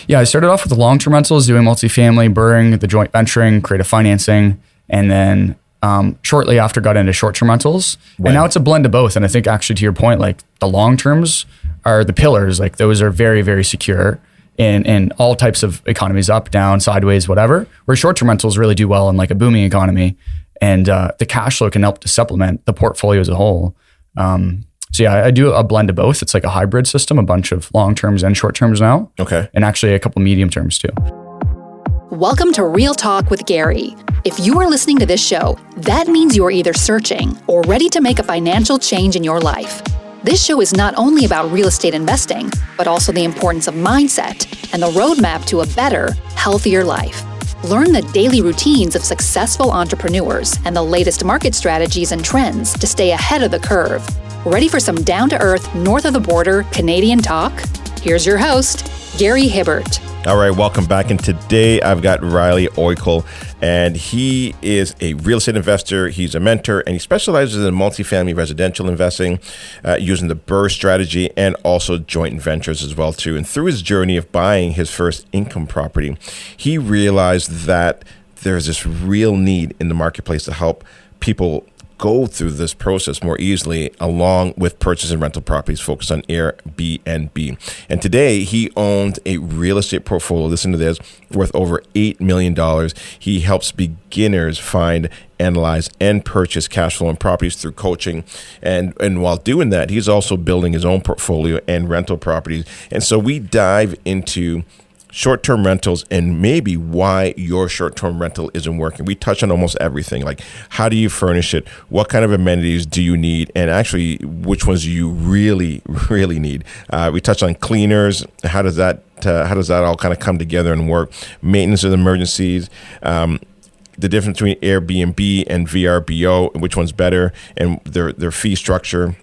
Yeah, I started off with the long-term rentals, doing multifamily, burring, the joint venturing, creative financing, and then shortly after got into short-term rentals. Wow. And now it's a blend of both. And I think actually to your point, like the long-terms are the pillars. Like those are very, very secure in all types of economies, up, down, sideways, whatever. Where short-term rentals really do well in like a booming economy. And the cash flow can help to supplement the portfolio as a whole. So yeah, I do a blend of both. It's like a hybrid system, a bunch of long-terms and short-terms now. Okay. And actually a couple medium terms too. Welcome to Real Talk with Gary. If you are listening to this show, that means you are either searching or ready to make a financial change in your life. This show is not only about real estate investing, but also the importance of mindset and the roadmap to a better, healthier life. Learn the daily routines of successful entrepreneurs and the latest market strategies and trends to stay ahead of the curve. Ready for some down-to-earth, north-of-the-border Canadian talk? Here's your host, Gary Hibbert. All right, welcome back. And today I've got Riley Oickle, and he is a real estate investor. He's a mentor, and he specializes in multifamily residential investing, using the BRRRR strategy and also joint ventures as well too. And through his journey of buying his first income property, he realized that there's this real need in the marketplace to help people go through this process more easily, along with purchase and rental properties focused on Airbnb. And today he owns a real estate portfolio, listen to this, worth over $8 million. He helps beginners find, analyze, and purchase cash flowing properties through coaching. And while doing that, he's also building his own portfolio and rental properties. And so we dive into short-term rentals and maybe why your short-term rental isn't working. We touch on almost everything, like how do you furnish it? What kind of amenities do you need? And actually, which ones do you really, really need? We touch on cleaners. How does that all kind of come together and work? Maintenance and emergencies. The difference between Airbnb and VRBO, which one's better, and their fee structure.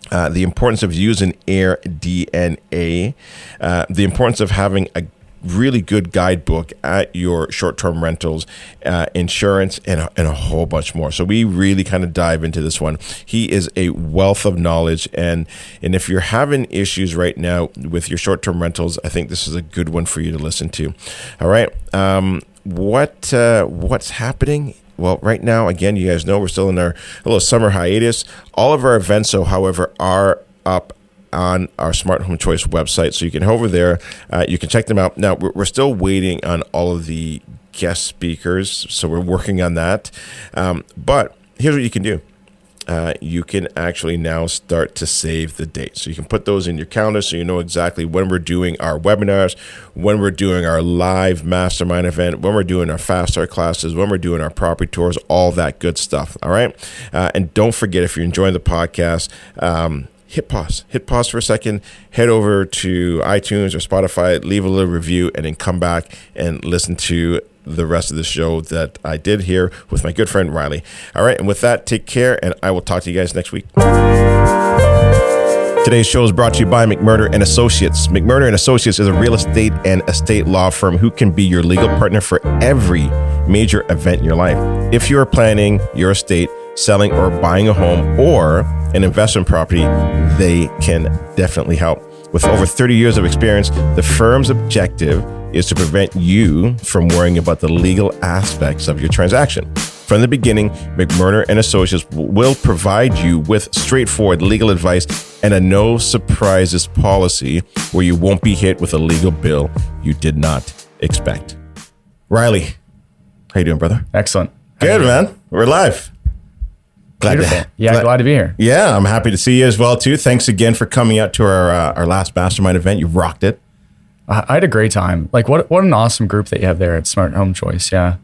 The importance of using AirDNA. The importance of having a really good guidebook at your short-term rentals, insurance, and a whole bunch more. So we really kind of dive into this one. He is a wealth of knowledge, and if you're having issues right now with your short-term rentals, I think this is a good one for you to listen to. All right, what's happening? Well, right now, again, you guys know we're still in our little summer hiatus. All of our events, however, are up on our Smart Home Choice website. So you can head over there. You can check them out. Now, we're still waiting on all of the guest speakers. So we're working on that. But here's what you can do. You can actually now start to save the date. So you can put those in your calendar so you know exactly when we're doing our webinars, when we're doing our live mastermind event, when we're doing our fast start classes, when we're doing our property tours, all that good stuff. All right. And don't forget, if you're enjoying the podcast, hit pause for a second, head over to iTunes or Spotify, leave a little review, and then come back and listen to the rest of the show that I did here with my good friend Riley. All right, and with that, take care, and I will talk to you guys next week. Today's show is brought to you by McMurter and Associates. McMurter and Associates is a real estate and estate law firm who can be your legal partner for every major event in your life. If you are planning your estate, selling or buying a home or an investment property, they can definitely help. With over 30 years of experience, the firm's objective is to prevent you from worrying about the legal aspects of your transaction. From the beginning, McMurter and Associates will provide you with straightforward legal advice and a no surprises policy where you won't be hit with a legal bill you did not expect. Riley, how you doing, brother? Excellent. Good, man. We're live. Glad to be here. Yeah, I'm happy to see you as well too. Thanks again for coming out to our last mastermind event. You rocked it. I had a great time. Like what an awesome group that you have there at Smart Home Choice. Yeah.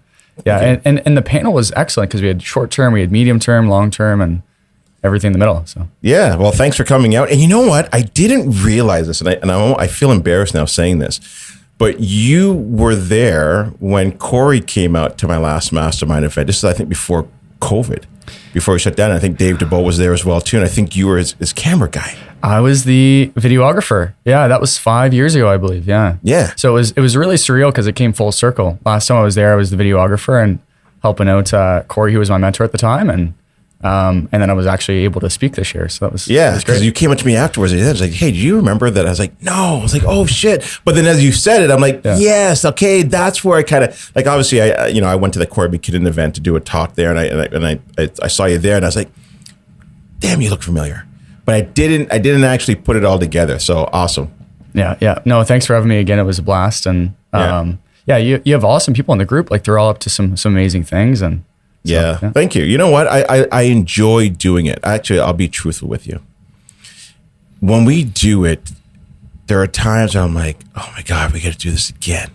Yeah. Okay. And the panel was excellent because we had short term, we had medium term, long term, and everything in the middle. So yeah, well, thanks for coming out. And you know what? I didn't realize this, and I feel embarrassed now saying this, but you were there when Corey came out to my last mastermind event. This is, I think, before COVID. Before he shut down. I think Dave DeBoe was there as well too, and I think you were his camera guy. I was the videographer. Yeah, that was 5 years ago, I believe. Yeah. Yeah. So it was really surreal because it came full circle. Last time I was there, I was the videographer and helping out Corey, who was my mentor at the time, and And then I was actually able to speak this year. So that was because you came up to me afterwards and it was like, hey, do you remember that? I was like, no. I was like, oh shit. But then as you said it, I'm like, yes, okay, that's where I kind of like. Obviously, I went to the Corey McKinnon event to do a talk there, and I saw you there, and I was like, damn, you look familiar. But I didn't actually put it all together. So awesome. Yeah. No, thanks for having me again. It was a blast, and you have awesome people in the group. Like they're all up to some amazing things, and. So, Thank you. You know what? I enjoy doing it. Actually, I'll be truthful with you. When we do it, there are times where I'm like, oh my God, we got to do this again.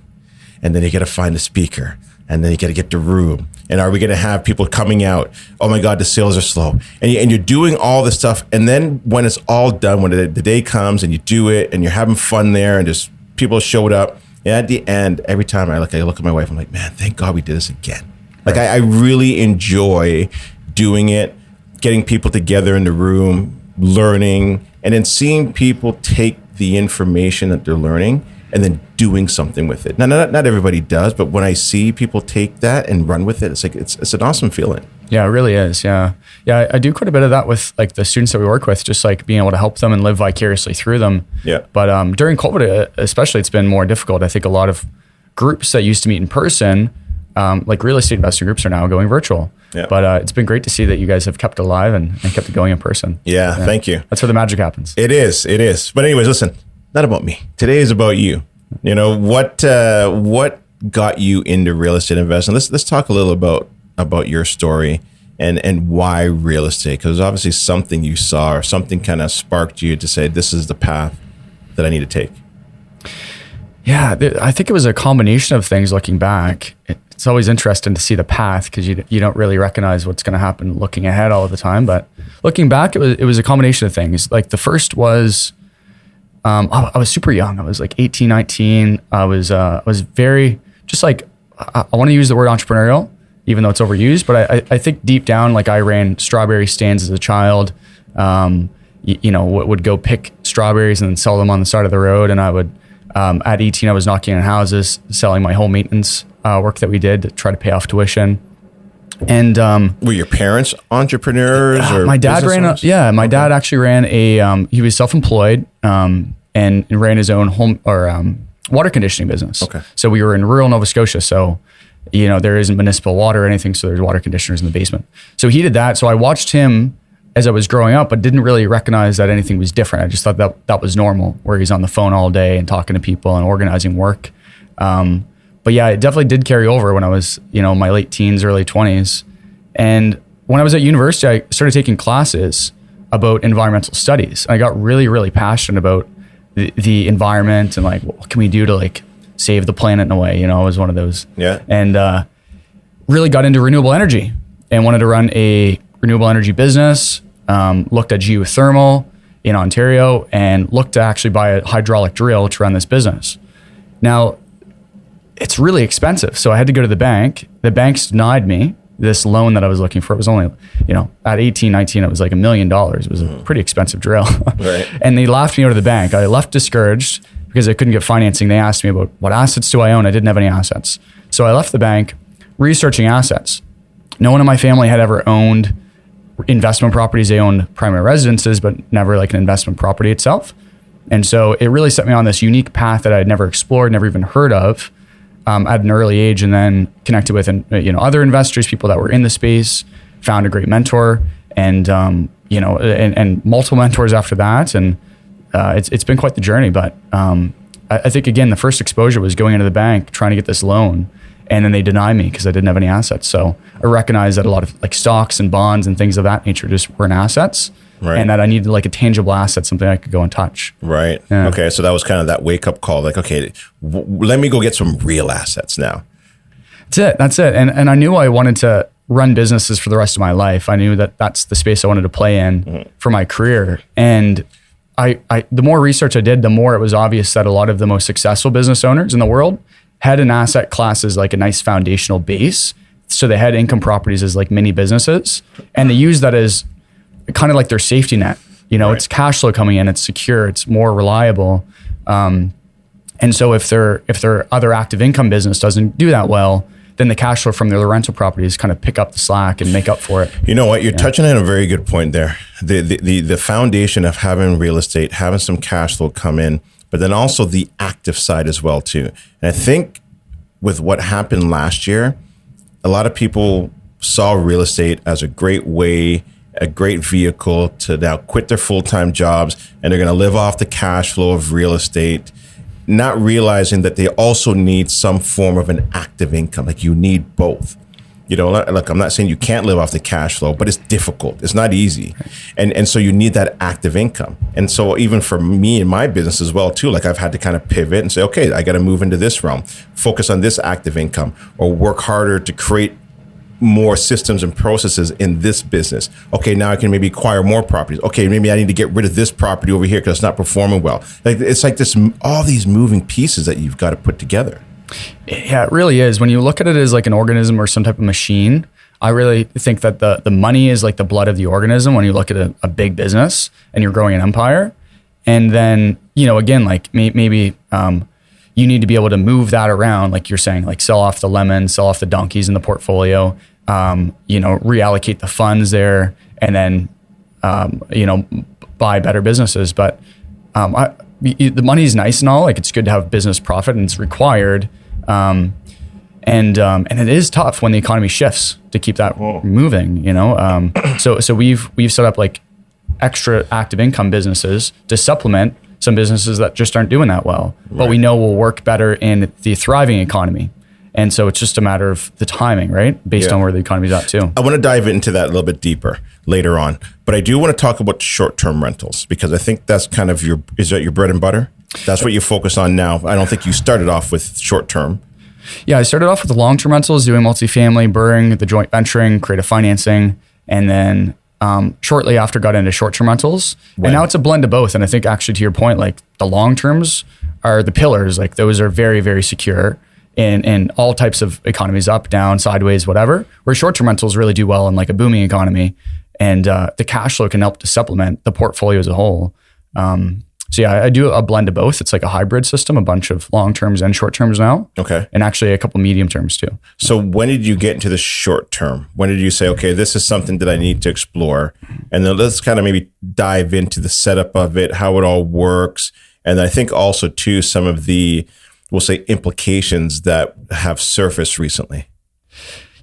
And then you got to find a speaker, and then you got to get the room. And are we going to have people coming out? Oh my God, the sales are slow. And you're doing all this stuff. And then when it's all done, when the day comes and you do it and you're having fun there and just people showed up. And at the end, every time I look at my wife, I'm like, man, thank God we did this again. Like I really enjoy doing it, getting people together in the room, learning, and then seeing people take the information that they're learning and then doing something with it. Now, not everybody does, but when I see people take that and run with it, it's like it's an awesome feeling. Yeah, it really is. Yeah. I do quite a bit of that with like the students that we work with, just like being able to help them and live vicariously through them. Yeah. But during COVID, especially, it's been more difficult. I think a lot of groups that used to meet in person, like real estate investor groups, are now going virtual. Yeah. But it's been great to see that you guys have kept it alive and kept it going in person. Yeah, thank you. That's where the magic happens. It is. But anyways, listen, not about me. Today is about you. You know, what got you into real estate investing? Let's talk a little about your story and why real estate, because obviously something you saw or something kind of sparked you to say, this is the path that I need to take. Yeah, I think it was a combination of things looking back. It's always interesting to see the path because you don't really recognize what's going to happen looking ahead all the time. But looking back, it was a combination of things. Like the first was, I was super young. I was like 18, 19. I was very, just like, I want to use the word entrepreneurial, even though it's overused. But I think deep down, like I ran strawberry stands as a child. Would go pick strawberries and then sell them on the side of the road. And I would, at 18, I was knocking on houses, selling my home maintenance work that we did to try to pay off tuition. And were your parents entrepreneurs? Or my dad dad actually ran he was self-employed and ran his own home or water conditioning business. Okay. So we were in rural Nova Scotia. So, there isn't municipal water or anything. So there's water conditioners in the basement. So he did that. So I watched him as I was growing up, but didn't really recognize that anything was different. I just thought that was normal, where he's on the phone all day and talking to people and organizing work. But yeah, it definitely did carry over when I was, my late teens, early 20s. And when I was at university, I started taking classes about environmental studies. I got really, really passionate about the environment and like, what can we do to like save the planet in a way? I was one of those. Yeah. And really got into renewable energy and wanted to run a renewable energy business. Looked at geothermal in Ontario and looked to actually buy a hydraulic drill to run this business. Now, it's really expensive. So I had to go to the bank. The banks denied me this loan that I was looking for. It was only, at 18, 19, it was like $1 million. It was a pretty expensive drill. Right. And they laughed me out of the bank. I left discouraged because I couldn't get financing. They asked me about what assets do I own? I didn't have any assets. So I left the bank researching assets. No one in my family had ever owned investment properties. They owned primary residences, but never like an investment property itself. And so it really set me on this unique path that I'd never explored, never even heard of at an early age, and then connected with other investors, people that were in the space, found a great mentor, and and multiple mentors after that. And it's been quite the journey. But I think, again, the first exposure was going into the bank, trying to get this loan. And then they deny me because I didn't have any assets. So I recognized that a lot of like stocks and bonds and things of that nature just weren't assets. Right. And that I needed like a tangible asset, something I could go and touch. Right. Yeah. Okay. So that was kind of that wake up call. Like, okay, let me go get some real assets now. That's it. And I knew I wanted to run businesses for the rest of my life. I knew that that's the space I wanted to play in for my career. And I the more research I did, the more it was obvious that a lot of the most successful business owners in the world had an asset class as like a nice foundational base. So they had income properties as like mini businesses, and they use that as kind of like their safety net. Right. It's cash flow coming in, it's secure, it's more reliable. And so if their other active income business doesn't do that well, then the cash flow from the other rental properties kind of pick up the slack and make up for it. You know what? You're touching on a very good point there. The foundation of having real estate, having some cash flow come in, but then also the active side as well too. And I think with what happened last year, a lot of people saw real estate as a great way, a great vehicle to now quit their full-time jobs, and they're going to live off the cash flow of real estate, not realizing that they also need some form of an active income. Like you need both. You know, look, I'm not saying you can't live off the cash flow, but it's difficult. It's not easy. And so you need that active income. And so even for me and my business as well too, like I've had to kind of pivot and say, okay, I got to move into this realm, focus on this active income, or work harder to create more systems and processes in this business. Okay, now I can maybe acquire more properties. Okay, maybe I need to get rid of this property over here because it's not performing well. Like it's like this, all these moving pieces that you've got to put together. Yeah, it really is. When you look at it as like an organism or some type of machine, I really think that the money is like the blood of the organism when you look at a big business and you're growing an empire. And then, you know, again, like maybe you need to be able to move that around, like you're saying, like sell off the lemons, sell off the donkeys in the portfolio, you know, reallocate the funds there, and then, you know, buy better businesses. But the money is nice and all, like it's good to have business profit and it's required. And it is tough when the economy shifts to keep that moving, you know? So we've set up like extra active income businesses to supplement some businesses that just aren't doing that well, but we know will work better in the thriving economy. And so it's just a matter of the timing, right? Based on where the economy's at too. I want to dive into that a little bit deeper later on, but I do want to talk about short-term rentals because I think that's kind of is that your bread and butter? That's what you focus on now. I don't think you started off with short-term. Yeah, I started off with the long-term rentals, doing multifamily, BRRRR-ing, the joint venturing, creative financing, and then shortly after got into short-term rentals. And now it's a blend of both. And I think actually to your point, like the long-terms are the pillars. Like those are very, very secure in all types of economies, up, down, sideways, whatever, where short-term rentals really do well in like a booming economy. And the cash flow can help to supplement the portfolio as a whole. So yeah, I do a blend of both. It's like a hybrid system, a bunch of long terms and short terms now. Okay. And actually a couple medium terms too. So when did you get into the short term? When did you say, okay, this is something that I need to explore? And then let's kind of maybe dive into the setup of it, how it all works. And I think also too, some of the, we'll say, implications that have surfaced recently.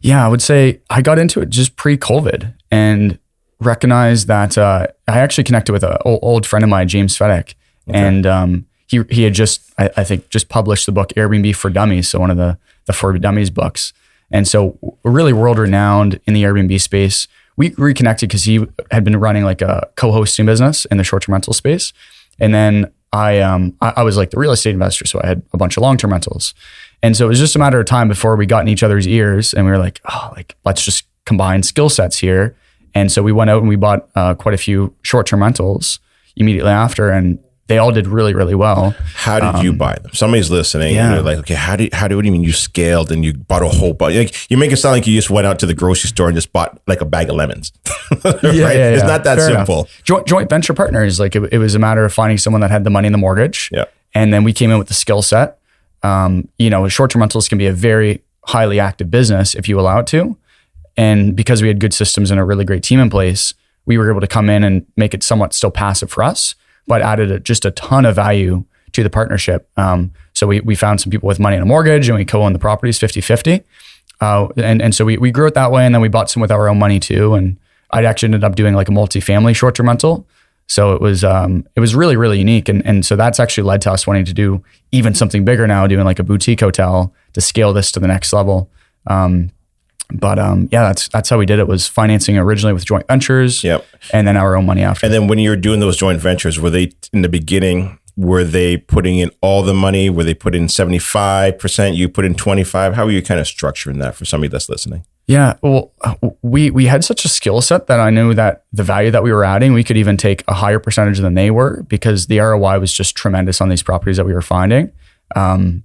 Yeah, I would say I got into it just pre-COVID and recognized that I actually connected with an old friend of mine, James Fedek. Okay. And he had just, I think, just published the book Airbnb for Dummies, so one of the For Dummies books. And so we're really world-renowned in the Airbnb space. We reconnected because he had been running like a co-hosting business in the short-term rental space. And then I was like the real estate investor, so I had a bunch of long-term rentals. And so it was just a matter of time before we got in each other's ears, and we were like, oh, like let's just combine skill sets here. And so we went out and we bought quite a few short-term rentals immediately after, and they all did really, really well. How did you buy them? Somebody's listening and they're like, okay, what do you mean you scaled and you bought a whole bunch? Like, you make it sound like you just went out to the grocery store and just bought like a bag of lemons. Right? It's not that Fair simple. Joint venture partners, like it was a matter of finding someone that had the money in the mortgage. Yeah. And then we came in with the skill set. Short-term rentals can be a very highly active business if you allow it to. And because we had good systems and a really great team in place, we were able to come in and make it somewhat still passive for us, but added just a ton of value to the partnership. So we found some people with money in a mortgage and we co-own the properties 50-50. And so we grew it that way. And then we bought some with our own money too. And I actually ended up doing like a multifamily short-term rental. So it was really, really unique. And so that's actually led to us wanting to do even something bigger now, doing like a boutique hotel to scale this to the next level. That's how we did it, was financing originally with joint ventures. Yep. And then our own money after. And then when you were doing those joint ventures, were they in the beginning, were they putting in all the money? Were they put in 75%? You put in 25%? How were you kind of structuring that for somebody that's listening? Yeah, well, we had such a skill set that I knew that the value that we were adding, we could even take a higher percentage than they were, because the ROI was just tremendous on these properties that we were finding. And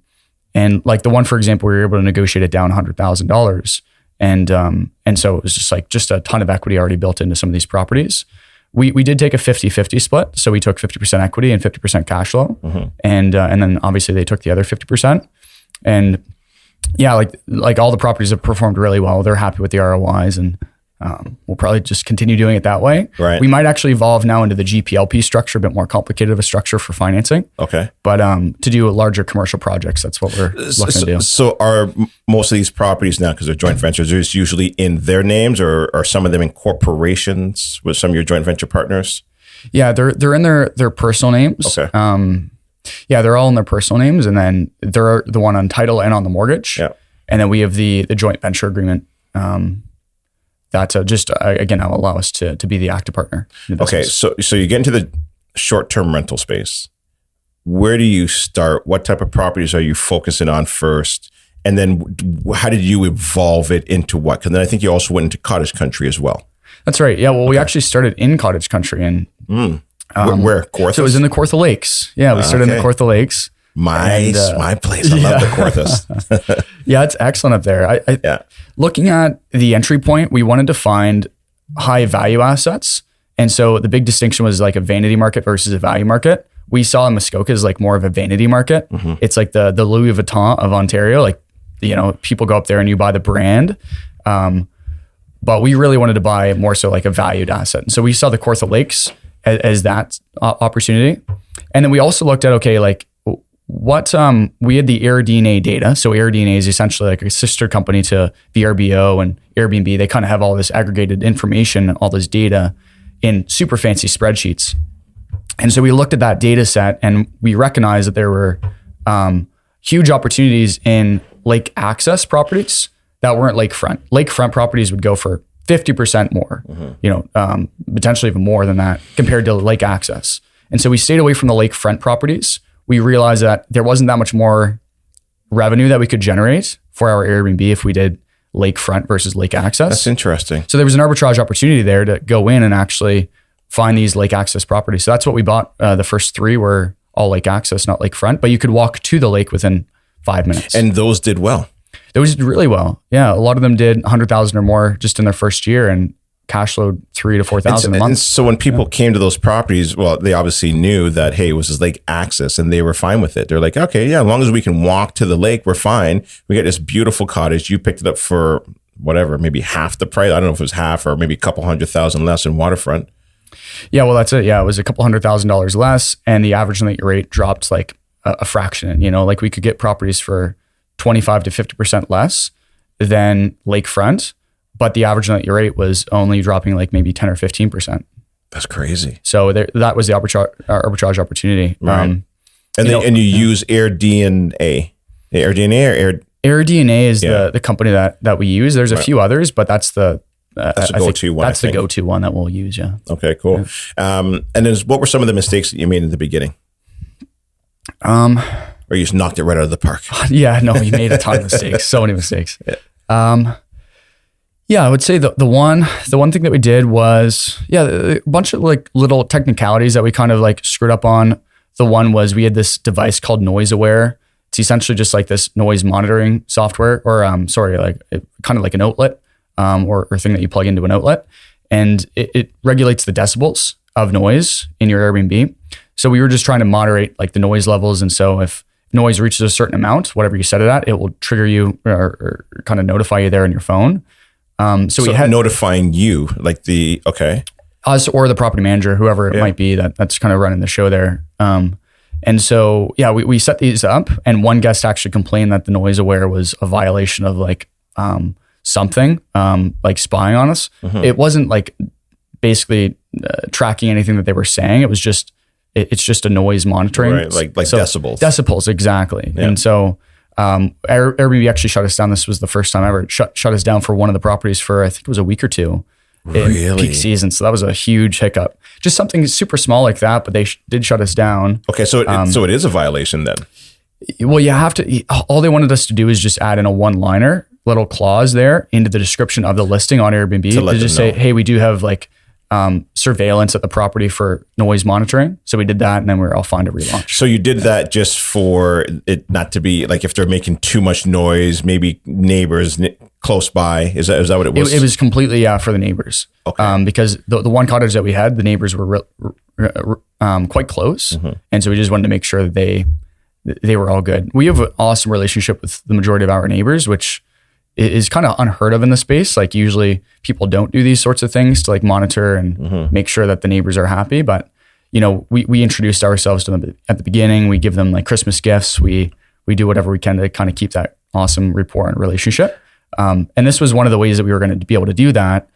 like the one, for example, we were able to negotiate it down $100,000. And so it was just a ton of equity already built into some of these properties. We did take a 50-50 split. So we took 50% equity and 50% cash flow. Mm-hmm. And then obviously they took the other 50%. And Yeah, like all the properties have performed really well. They're happy with the ROIs, and we'll probably just continue doing it that way. Right. We might actually evolve now into the GPLP structure, a bit more complicated of a structure for financing. Okay. But to do larger commercial projects, that's what we're looking to do. So are most of these properties now, because they're joint ventures, are usually in their names, or are some of them in corporations with some of your joint venture partners? Yeah, they're in their personal names. Okay. Yeah, they're all in their personal names, and then they're the one on title and on the mortgage. Yeah. And then we have the joint venture agreement. That just again will allow us to be the active partner. Okay, so you get into the short-term rental space. Where do you start? What type of properties are you focusing on first? And then how did you evolve it into what? Because then I think you also went into cottage country as well. That's right. Yeah, well, we actually started in cottage country. And where? Kawarthas? So it was in the Kawartha Lakes. Yeah, we started in the Kawartha Lakes. My place. I love the Kawarthas. Yeah, it's excellent up there. Yeah. Looking at the entry point, we wanted to find high value assets. And so the big distinction was like a vanity market versus a value market. We saw in Muskoka as like more of a vanity market. Mm-hmm. It's like the Louis Vuitton of Ontario. Like, people go up there and you buy the brand. But we really wanted to buy more so like a valued asset. And so we saw the Kawartha Lakes as that opportunity. And then we also looked at, okay, like what we had the AirDNA data. So AirDNA is essentially like a sister company to VRBO and Airbnb. They kind of have all this aggregated information, all this data in super fancy spreadsheets. And so we looked at that data set and we recognized that there were huge opportunities in lake access properties that weren't lakefront. Lakefront properties would go for 50% more, potentially even more than that compared to lake access. And so we stayed away from the lakefront properties. We realized that there wasn't that much more revenue that we could generate for our Airbnb if we did lakefront versus lake access. That's interesting. So there was an arbitrage opportunity there to go in and actually find these lake access properties. So that's what we bought. The first 3 were all lake access, not lakefront, but you could walk to the lake within 5 minutes. And those did well. Those did really well. Yeah, a lot of them did 100,000 or more just in their first year and cash flowed 3,000 to 4,000 a month. And so when people came to those properties, well, they obviously knew that, hey, it was this lake access and they were fine with it. They're like, okay, yeah, as long as we can walk to the lake, we're fine. We get this beautiful cottage. You picked it up for whatever, maybe half the price. I don't know if it was half or maybe a couple $100,000 less in waterfront. Yeah, well, that's it. Yeah, it was a couple $100,000 less and the average night rate dropped like a fraction. Like we could get properties for 25 to 50% less than lakefront, but the average night rate was only dropping like maybe 10 or 15%. That's crazy. So that was the arbitrage opportunity. Right. And you use AirDNA. AirDNA or AirDNA is the company that we use. There's a few others, but that's the go-to one. That's the go-to one that we'll use. Yeah. Okay, cool. Yeah. And then what were some of the mistakes that you made in the beginning? Or you just knocked it right out of the park? Yeah, no, we made a ton of mistakes. So many mistakes. Yeah, I would say the one thing that we did was, a bunch of like little technicalities that we kind of like screwed up on. The one was we had this device called Noise Aware. It's essentially just like this noise monitoring software or kind of like an outlet or thing that you plug into an outlet. And it regulates the decibels of noise in your Airbnb. So we were just trying to moderate like the noise levels. And so if noise reaches a certain amount, whatever you set it at, it will trigger you or kind of notify you there on your phone. So we had notifying you like us or the property manager, whoever it might be that's kind of running the show there. And so, we set these up and one guest actually complained that the Noise Aware was a violation of like something like spying on us. Mm-hmm. It wasn't like basically tracking anything that they were saying. It was just, it's just a noise monitoring. Right, like decibels. Decibels, exactly. Yeah. And so Airbnb actually shut us down. This was the first time ever. It shut us down for one of the properties for, I think it was a week or two. Really? In peak season. So that was a huge hiccup. Just something super small like that, but they did shut us down. Okay, so it is a violation then? Well, you have to, all they wanted us to do is just add in a one-liner, little clause there into the description of the listing on Airbnb to just say, hey, we do have like surveillance at the property for noise monitoring. So we did that and then we were all fine to relaunch. So you did that just for it not to be like if they're making too much noise, maybe neighbors close by. Is that what it was? It was completely for the neighbors. Okay. Because the one cottage that we had, the neighbors were quite close. Mm-hmm. And so we just wanted to make sure that they were all good. We have an awesome relationship with the majority of our neighbors, which is kind of unheard of in the space. Like usually people don't do these sorts of things to like monitor and make sure that the neighbors are happy. But, you know, we introduced ourselves to them at the beginning. We give them like Christmas gifts. We do whatever we can to kind of keep that awesome rapport and relationship. And this was one of the ways that we were going to be able to do that.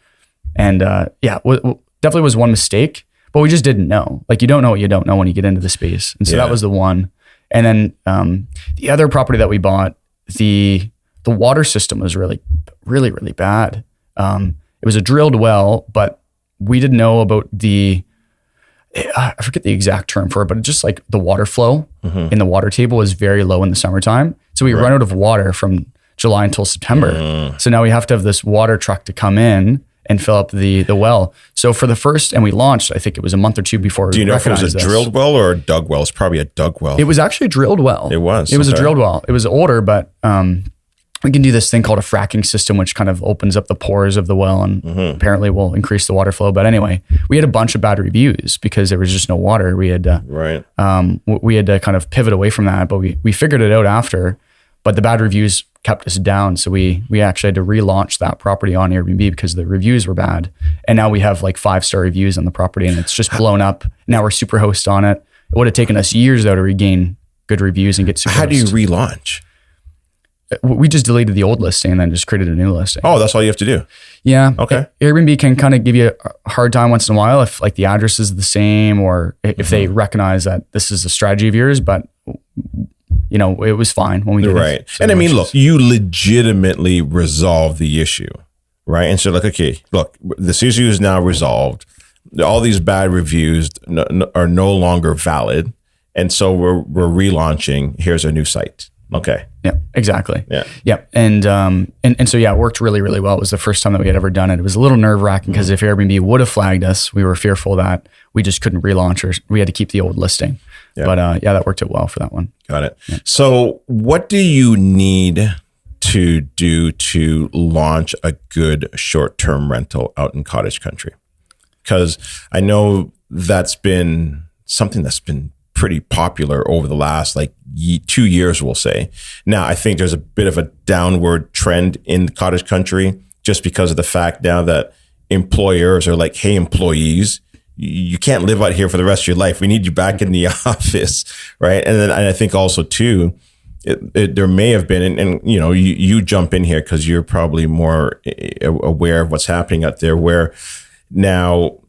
And definitely was one mistake, but we just didn't know. Like you don't know what you don't know when you get into the space. And so that was the one. And then the other property that we bought, the water system was really, really, really bad. It was a drilled well, but we didn't know about I forget the exact term for it, but just like the water flow in the water table was very low in the summertime. So we run out of water from July until September. So now we have to have this water truck to come in and fill up the well. So for the first, and we launched, I think it was a month or two before. Do you know if it was a drilled well or a dug well? It's probably a dug well. It was actually a drilled well. It was a drilled well. It was older, but we can do this thing called a fracking system, which kind of opens up the pores of the well and apparently will increase the water flow. But anyway, we had a bunch of bad reviews because there was just no water. We had to, we had to kind of pivot away from that, but we figured it out after. But the bad reviews kept us down. So we actually had to relaunch that property on Airbnb because the reviews were bad. And now we have like 5-star reviews on the property and it's just blown up. Now we're Superhost on it. It would have taken us years though to regain good reviews and get Superhost. How do you relaunch? We just deleted the old listing and then just created a new listing. Oh, that's all you have to do? Yeah. Okay. Airbnb can kind of give you a hard time once in a while if like the address is the same or if they recognize that this is a strategy of yours, but you know, it was fine when we did it. So and I mean, look, you legitimately resolved the issue, right? And so like, okay, look, this issue is now resolved. All these bad reviews are no longer valid. And so we're relaunching. Here's our new site. Okay. Yeah, exactly. Yeah. Yeah. And so, yeah, it worked really, really well. It was the first time that we had ever done it. It was a little nerve wracking because if Airbnb would have flagged us, we were fearful that we just couldn't relaunch or we had to keep the old listing. Yeah. But that worked out well for that one. Got it. Yeah. So what do you need to do to launch a good short-term rental out in cottage country? Because I know that's been something that's been pretty popular over the last 2 years, we'll say. Now, I think there's a bit of a downward trend in cottage country just because of the fact now that employers are like, hey, employees, you can't live out here for the rest of your life. We need you back in the office, right? And I think also too, there may have been, and you know, you jump in here because you're probably more aware of what's happening out there, where now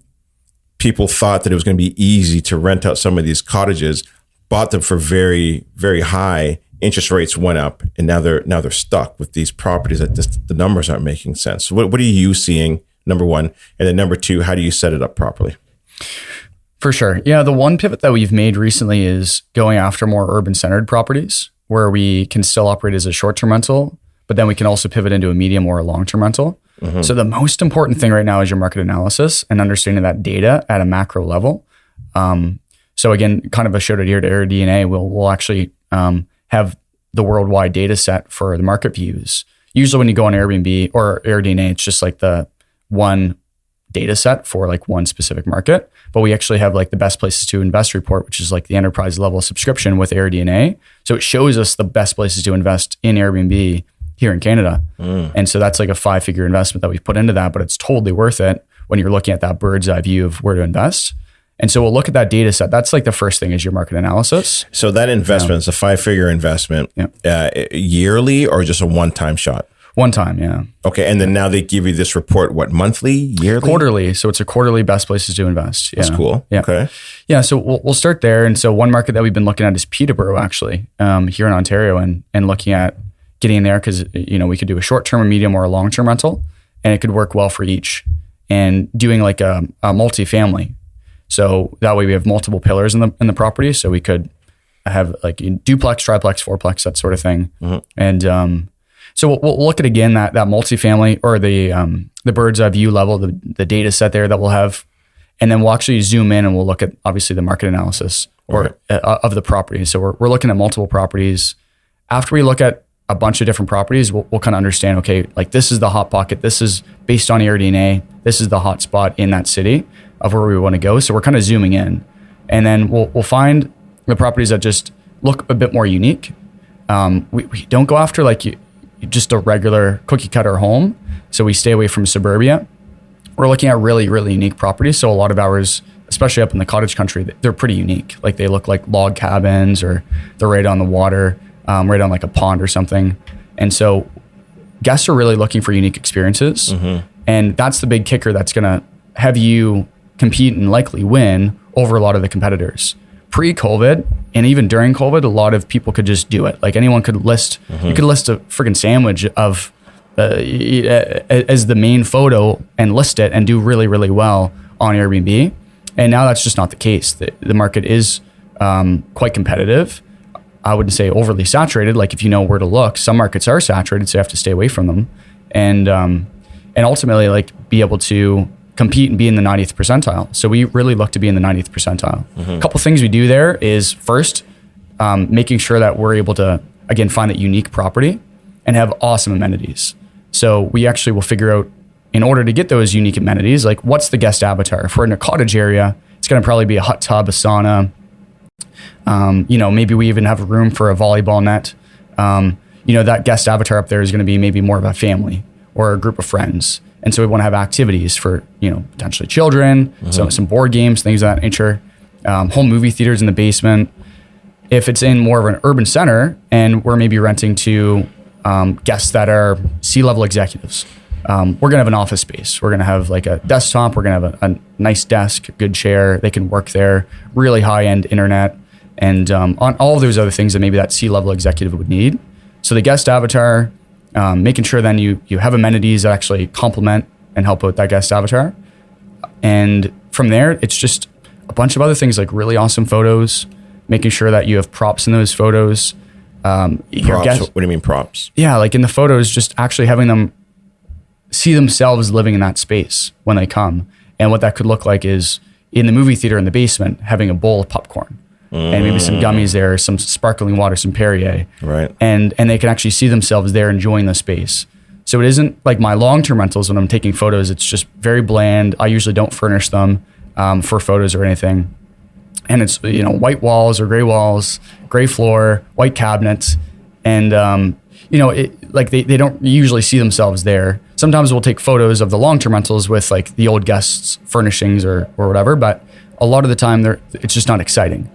people thought that it was going to be easy to rent out some of these cottages, bought them for very, very high. Interest rates went up, and now they're stuck with these properties that just the numbers aren't making sense. So what are you seeing? Number one, and then number two, how do you set it up properly? For sure. Yeah, the one pivot that we've made recently is going after more urban-centered properties where we can still operate as a short-term rental, but then we can also pivot into a medium or a long-term rental. Mm-hmm. So the most important thing right now is your market analysis and understanding that data at a macro level. So again, kind of a shout out here to AirDNA. We'll actually have the worldwide data set for the market views. Usually when you go on Airbnb or AirDNA, it's just like the one data set for like one specific market, but we actually have like the best places to invest report, which is like the enterprise level subscription with AirDNA. So it shows us the best places to invest in Airbnb here in Canada. And so that's like a 5-figure investment that we've put into that, but it's totally worth it when you're looking at that bird's eye view of where to invest. And so we'll look at that data set. That's like the first thing is your market analysis. So that investment is a 5-figure investment yearly or just a one-time shot? One time, yeah. Okay, and then now they give you this report, what, monthly, yearly? Quarterly. So it's a quarterly best places to invest. Yeah. That's cool. Yeah. Okay. Yeah, so we'll start there. And so one market that we've been looking at is Peterborough, actually, here in Ontario, and looking at getting in there because, you know, we could do a short-term, a medium, or a long-term rental, and it could work well for each. And doing like a multifamily. So that way we have multiple pillars in the property. So we could have like duplex, triplex, fourplex, that sort of thing. Mm-hmm. And so we'll look at again that multifamily or the bird's eye view level, the data set there that we'll have, and then we'll actually zoom in and we'll look at obviously the market analysis of the property. So we're looking at multiple properties. After we look at a bunch of different properties, we'll kind of understand, okay, like this is the hot pocket. This is based on AirDNA. This is the hot spot in that city of where we want to go. So we're kind of zooming in, and then we'll find the properties that just look a bit more unique. We don't go after just a regular cookie cutter home. So we stay away from suburbia. We're looking at really, really unique properties. So a lot of ours, especially up in the cottage country, they're pretty unique. Like they look like log cabins, or they're right on the water, right on like a pond or something. And so guests are really looking for unique experiences. And that's the big kicker that's going to have you compete and likely win over a lot of the competitors. Pre-COVID and even during COVID, a lot of people could just do it. Like anyone could list, you could list a freaking sandwich of as the main photo and list it and do really, really well on Airbnb. And now that's just not the case. The market is quite competitive. I wouldn't say overly saturated. Like if you know where to look, some markets are saturated, so you have to stay away from them. And ultimately like be able to compete and be in the 90th percentile. So we really look to be in the 90th percentile. A couple things we do there is first, making sure that we're able to, again, find that unique property and have awesome amenities. So we actually will figure out, in order to get those unique amenities, like what's the guest avatar? If we're in a cottage area, it's going to probably be a hot tub, a sauna. Maybe we even have a room for a volleyball net. That guest avatar up there is going to be maybe more of a family or a group of friends. And so we want to have activities for, potentially children, so some board games, things of that nature, home movie theaters in the basement. If it's in more of an urban center and we're maybe renting to guests that are C-level executives, we're going to have an office space. We're going to have like a desktop. We're going to have a nice desk, a good chair. They can work there, really high-end internet, and on all of those other things that maybe that C-level executive would need. So the guest avatar, making sure then you have amenities that actually complement and help out that guest avatar. And from there, it's just a bunch of other things like really awesome photos, making sure that you have props in those photos. Props? What do you mean props? Yeah, like in the photos, just actually having them see themselves living in that space when they come. And what that could look like is in the movie theater in the basement, having a bowl of popcorn. And maybe some gummies there, some sparkling water, some Perrier. Right. And they can actually see themselves there enjoying the space. So it isn't like my long-term rentals when I'm taking photos. It's just very bland. I usually don't furnish them for photos or anything. And it's, white walls or gray floor, white cabinets. And, they don't usually see themselves there. Sometimes we'll take photos of the long-term rentals with like the old guests' furnishings or whatever. But a lot of the time it's just not exciting.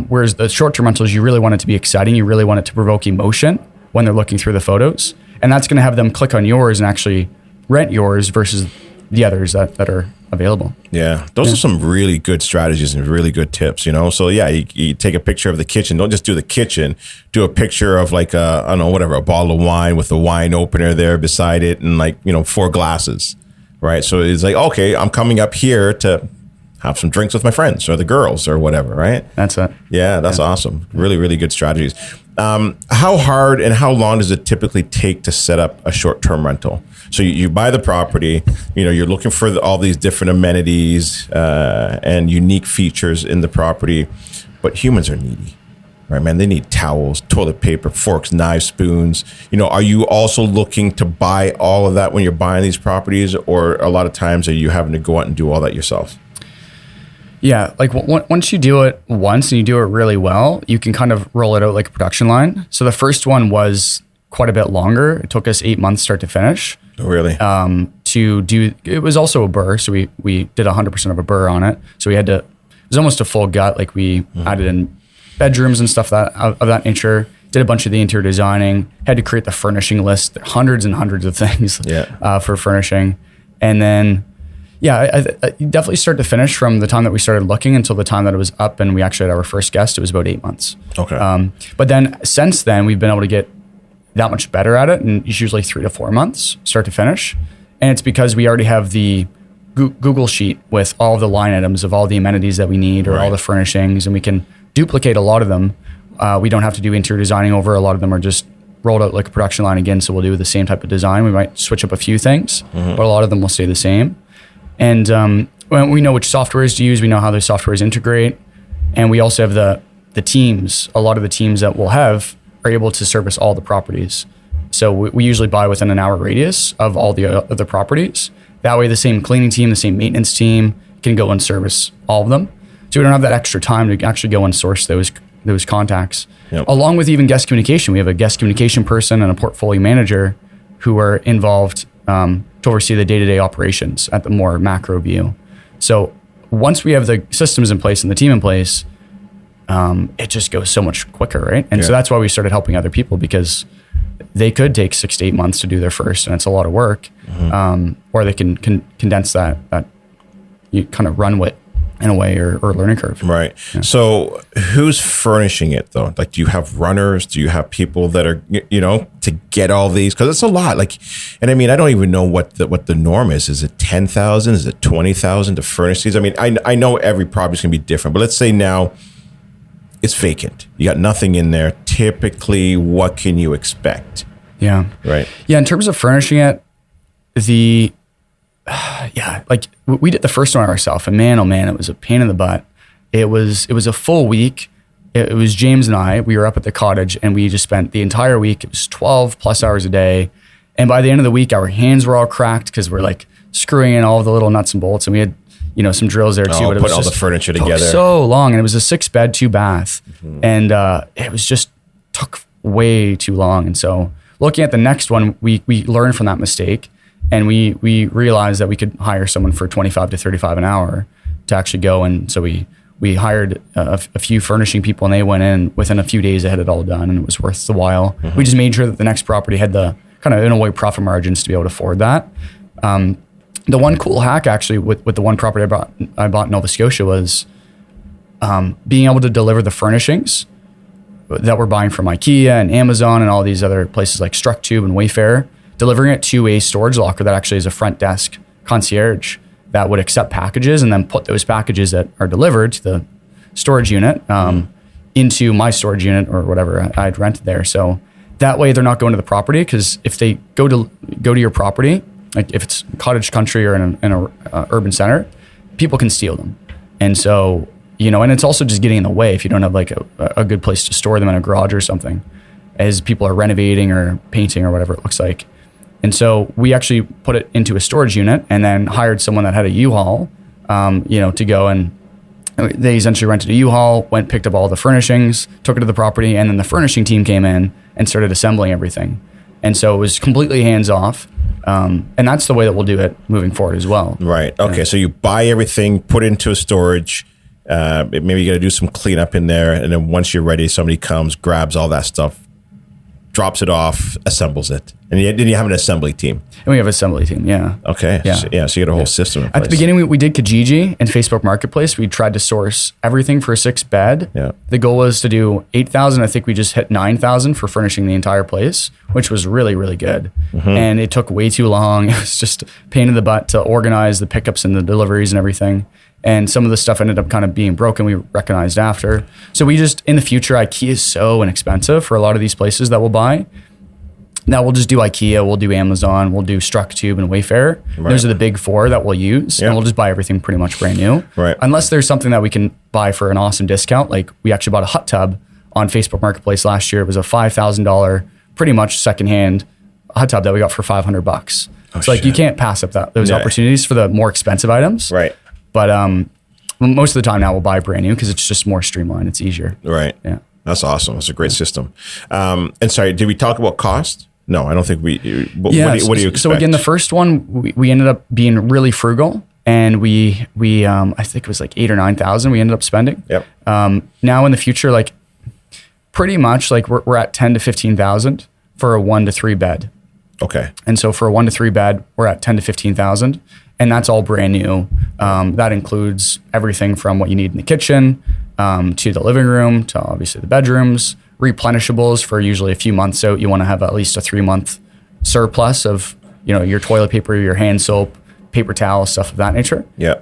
Whereas the short-term rentals, you really want it to be exciting. You really want it to provoke emotion when they're looking through the photos. And that's going to have them click on yours and actually rent yours versus the others that are available. Yeah. Those are some really good strategies and really good tips, So yeah, you take a picture of the kitchen. Don't just do the kitchen. Do a picture of like a bottle of wine with the wine opener there beside it and 4 glasses, right? So it's like, okay, I'm coming up here to have some drinks with my friends or the girls or whatever, right? That's it. Yeah, that's awesome. Really, really good strategies. How hard and how long does it typically take to set up a short-term rental? So you buy the property, you're looking for all these different amenities and unique features in the property, but humans are needy, right, man? They need towels, toilet paper, forks, knives, spoons. Are you also looking to buy all of that when you're buying these properties, or a lot of times are you having to go out and do all that yourself? Yeah, like once you do it once and you do it really well, you can kind of roll it out like a production line. So the first one was quite a bit longer. It took us 8 months start to finish. Oh, really? It was also a burr, so we did 100% of a burr on it. So it was almost a full gut. Like we added in bedrooms and stuff of that nature. Did a bunch of the interior designing. Had to create the furnishing list, hundreds and hundreds of things for furnishing, and then. Yeah, I definitely start to finish from the time that we started looking until the time that it was up and we actually had our first guest. It was about 8 months. Okay. But then since then, we've been able to get that much better at it, and it's usually 3 to 4 months start to finish. And it's because we already have the Google sheet with all the line items of all the amenities that we need or all the furnishings, and we can duplicate a lot of them. We don't have to do interior designing over. A lot of them are just rolled out like a production line again, so we'll do the same type of design. We might switch up a few things, but a lot of them will stay the same. And when we know which softwares to use, we know how those softwares integrate. And we also have the teams. A lot of the teams that we'll have are able to service all the properties. So we usually buy within an hour radius of all the other properties. That way the same cleaning team, the same maintenance team can go and service all of them. So we don't have that extra time to actually go and source those those contacts. Yep. Along with even guest communication. We have a guest communication person and a portfolio manager who are involved to oversee the day-to-day operations at the more macro view. So once we have the systems in place and the team in place, it just goes so much quicker, right? And so that's why we started helping other people, because they could take 6 to 8 months to do their first, and it's a lot of work. Or they can condense that you kind of run with in a way, or learning curve. Right. Yeah. So who's furnishing it though? Like, do you have runners? Do you have people that are, to get all these? Because it's a lot. Like, and I mean, I don't even know what the norm is. Is it 10,000? Is it 20,000 to furnish these? I mean, I know every property's gonna be different, but let's say now it's vacant. You got nothing in there. Typically, what can you expect? Yeah. Right. Yeah. In terms of furnishing it, like we did the first one ourselves, and man, oh man, it was a pain in the butt. It was a full week. It was James and I. We were up at the cottage, and we just spent the entire week. It was 12 plus hours a day, and by the end of the week, our hands were all cracked because we're like screwing in all of the little nuts and bolts, and we had some drills there too. But it was all the furniture together. So long, and it was a 6-bed, 2-bath, and it was just took way too long. And so, looking at the next one, we learned from that mistake. And we realized that we could hire someone for $25 to $35 an hour to actually go. And so we hired a few furnishing people, and they went in within a few days. They had it all done, and it was worth the while. We just made sure that the next property had the kind of, in a way, profit margins to be able to afford that. The one cool hack actually with the one property I bought in Nova Scotia was being able to deliver the furnishings that we're buying from IKEA and Amazon and all these other places like StructTube and Wayfair, delivering it to a storage locker that actually is a front desk concierge that would accept packages and then put those packages that are delivered to the storage unit into my storage unit or whatever I'd rented there. So that way they're not going to the property, because if they go to your property, like if it's cottage country or in an urban center, people can steal them. And so, and it's also just getting in the way if you don't have like a good place to store them in a garage or something, as people are renovating or painting or whatever it looks like. And so we actually put it into a storage unit and then hired someone that had a U-Haul, to go, and they essentially rented a U-Haul, picked up all the furnishings, took it to the property, and then the furnishing team came in and started assembling everything. And so it was completely hands off. And that's the way that we'll do it moving forward as well. Right. Okay. Yeah. So you buy everything, put it into a storage. Maybe you got to do some cleanup in there. And then once you're ready, somebody comes, grabs all that stuff, drops it off, assembles it. And then you have an assembly team. And we have an assembly team, yeah. Okay. Yeah. So you get a whole system in place. At the beginning, we did Kijiji and Facebook Marketplace. We tried to source everything for a 6-bed. Yeah. The goal was to do 8,000. I think we just hit 9,000 for furnishing the entire place, which was really, really good. And it took way too long. It was just a pain in the butt to organize the pickups and the deliveries and everything. And some of the stuff ended up kind of being broken. We recognized after. So we just, in the future, IKEA is so inexpensive for a lot of these places that we'll buy. Now we'll just do IKEA, we'll do Amazon, we'll do StructTube and Wayfair. Right. Those are the big 4 that we'll use. And we'll just buy everything pretty much brand new. Right. Unless there's something that we can buy for an awesome discount. Like we actually bought a hot tub on Facebook Marketplace last year. It was a $5,000, pretty much secondhand hot tub that we got for $500. So like you can't pass up those opportunities for the more expensive items. Right. But most of the time now we'll buy brand new because it's just more streamlined. It's easier. Right. Yeah. That's awesome. That's a great system. And sorry, did we talk about cost? No, I don't think we. What do you expect? So again, the first one we ended up being really frugal, and we I think it was like 8,000 or 9,000 we ended up spending. Yep. Now in the future, like pretty much like we're at 10,000 to 15,000 for a 1 to 3 bed. Okay. And so for a 1 to 3 bed, we're at 10,000 to 15,000, and that's all brand new. That includes everything from what you need in the kitchen to the living room to obviously the bedrooms. Replenishables for usually a few months out. You want to have at least a 3-month surplus of your toilet paper, your hand soap, paper towel, stuff of that nature. Yeah.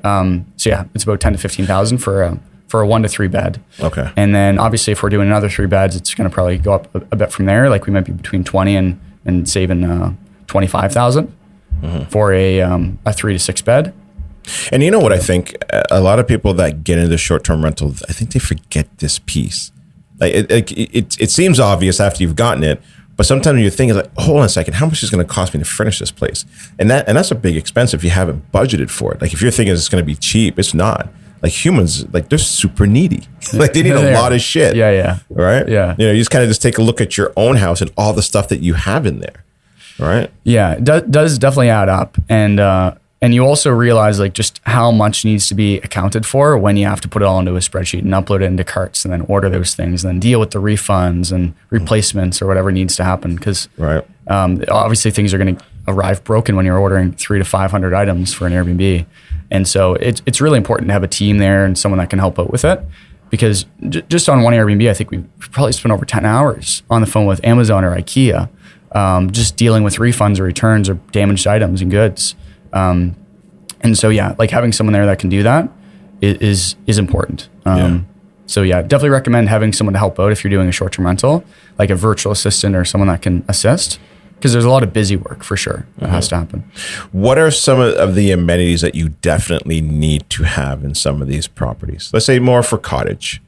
So yeah, it's about 10,000 to 15,000 for a 1 to 3 bed. Okay. And then obviously if we're doing another 3 beds, it's going to probably go up a bit from there. Like we might be between 20 and saving 25,000 for a 3 to 6 bed. And you know what I think? A lot of people that get into short-term rentals, I think they forget this piece. Like it seems obvious after you've gotten it, but sometimes you're thinking like, hold on a second, how much is it going to cost me to furnish this place? And that's a big expense if you haven't budgeted for it. Like if you're thinking it's going to be cheap, it's not. like humans, like they're super needy. Like they need a lot of shit. Yeah. Right? Yeah. You know, you just kind of just take a look at your own house and all the stuff that you have in there. Right? Yeah, it does definitely add up. And you also realize like just how much needs to be accounted for when you have to put it all into a spreadsheet and upload it into carts and then order those things and then deal with the refunds and replacements or whatever needs to happen. Because obviously things are going to arrive broken when you're ordering 300 to 500 items for an Airbnb. And so it's really important to have a team there and someone that can help out with it. Because just on one Airbnb, I think we probably spent over 10 hours on the phone with Amazon or IKEA, just dealing with refunds or returns or damaged items and goods. And so, yeah, like having someone there that can do that is important. So yeah, definitely recommend having someone to help out if you're doing a short-term rental, like a virtual assistant or someone that can assist, because there's a lot of busy work for sure that has to happen. What are some of the amenities that you definitely need to have in some of these properties? Let's say more for cottage.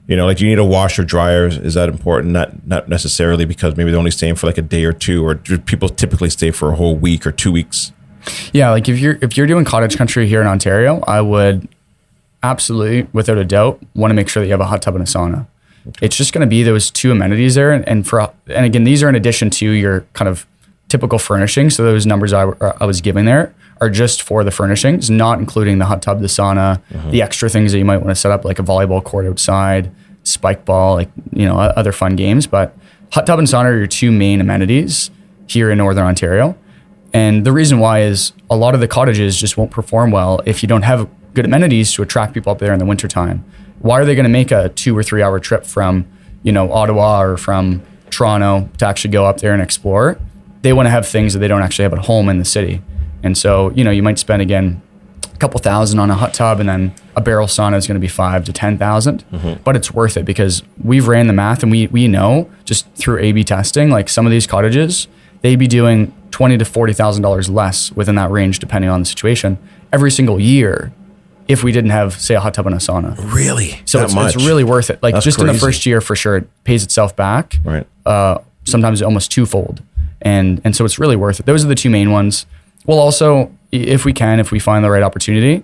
You know, like, do you need a washer, dryer? Is that important? Not necessarily, because maybe they're only staying for like a day or two, or do people typically stay for a whole week or 2 weeks? Yeah, like if you're doing cottage country here in Ontario, I would absolutely, without a doubt, want to make sure that you have a hot tub and a sauna. Okay. It's just going to be those two amenities there, and again, these are in addition to your kind of typical furnishings. So those numbers I was giving there are just for the furnishings, not including the hot tub, the sauna, the extra things that you might want to set up, like a volleyball court outside, spike ball, like, you know, other fun games. But hot tub and sauna are your two main amenities here in Northern Ontario. And the reason why is a lot of the cottages just won't perform well if you don't have good amenities to attract people up there in the wintertime. Why are they going to make a 2 or 3 hour trip from, you know, Ottawa or from Toronto to actually go up there and explore? They want to have things that they don't actually have at home in the city. And so, you know, you might spend, again, a couple thousand on a hot tub, and then a barrel sauna is going to be $5,000 to $10,000. But it's worth it because we've ran the math, and we know just through A/B testing, like some of these cottages, they'd be doing $20,000 to $40,000 less within that range, depending on the situation, every single year, if we didn't have, say, a hot tub and a sauna. Really? So it's really worth it. Like, that's just crazy. In the first year, for sure, it pays itself back. Right. Sometimes almost twofold. And so it's really worth it. Those are the two main ones. We'll also, if we find the right opportunity,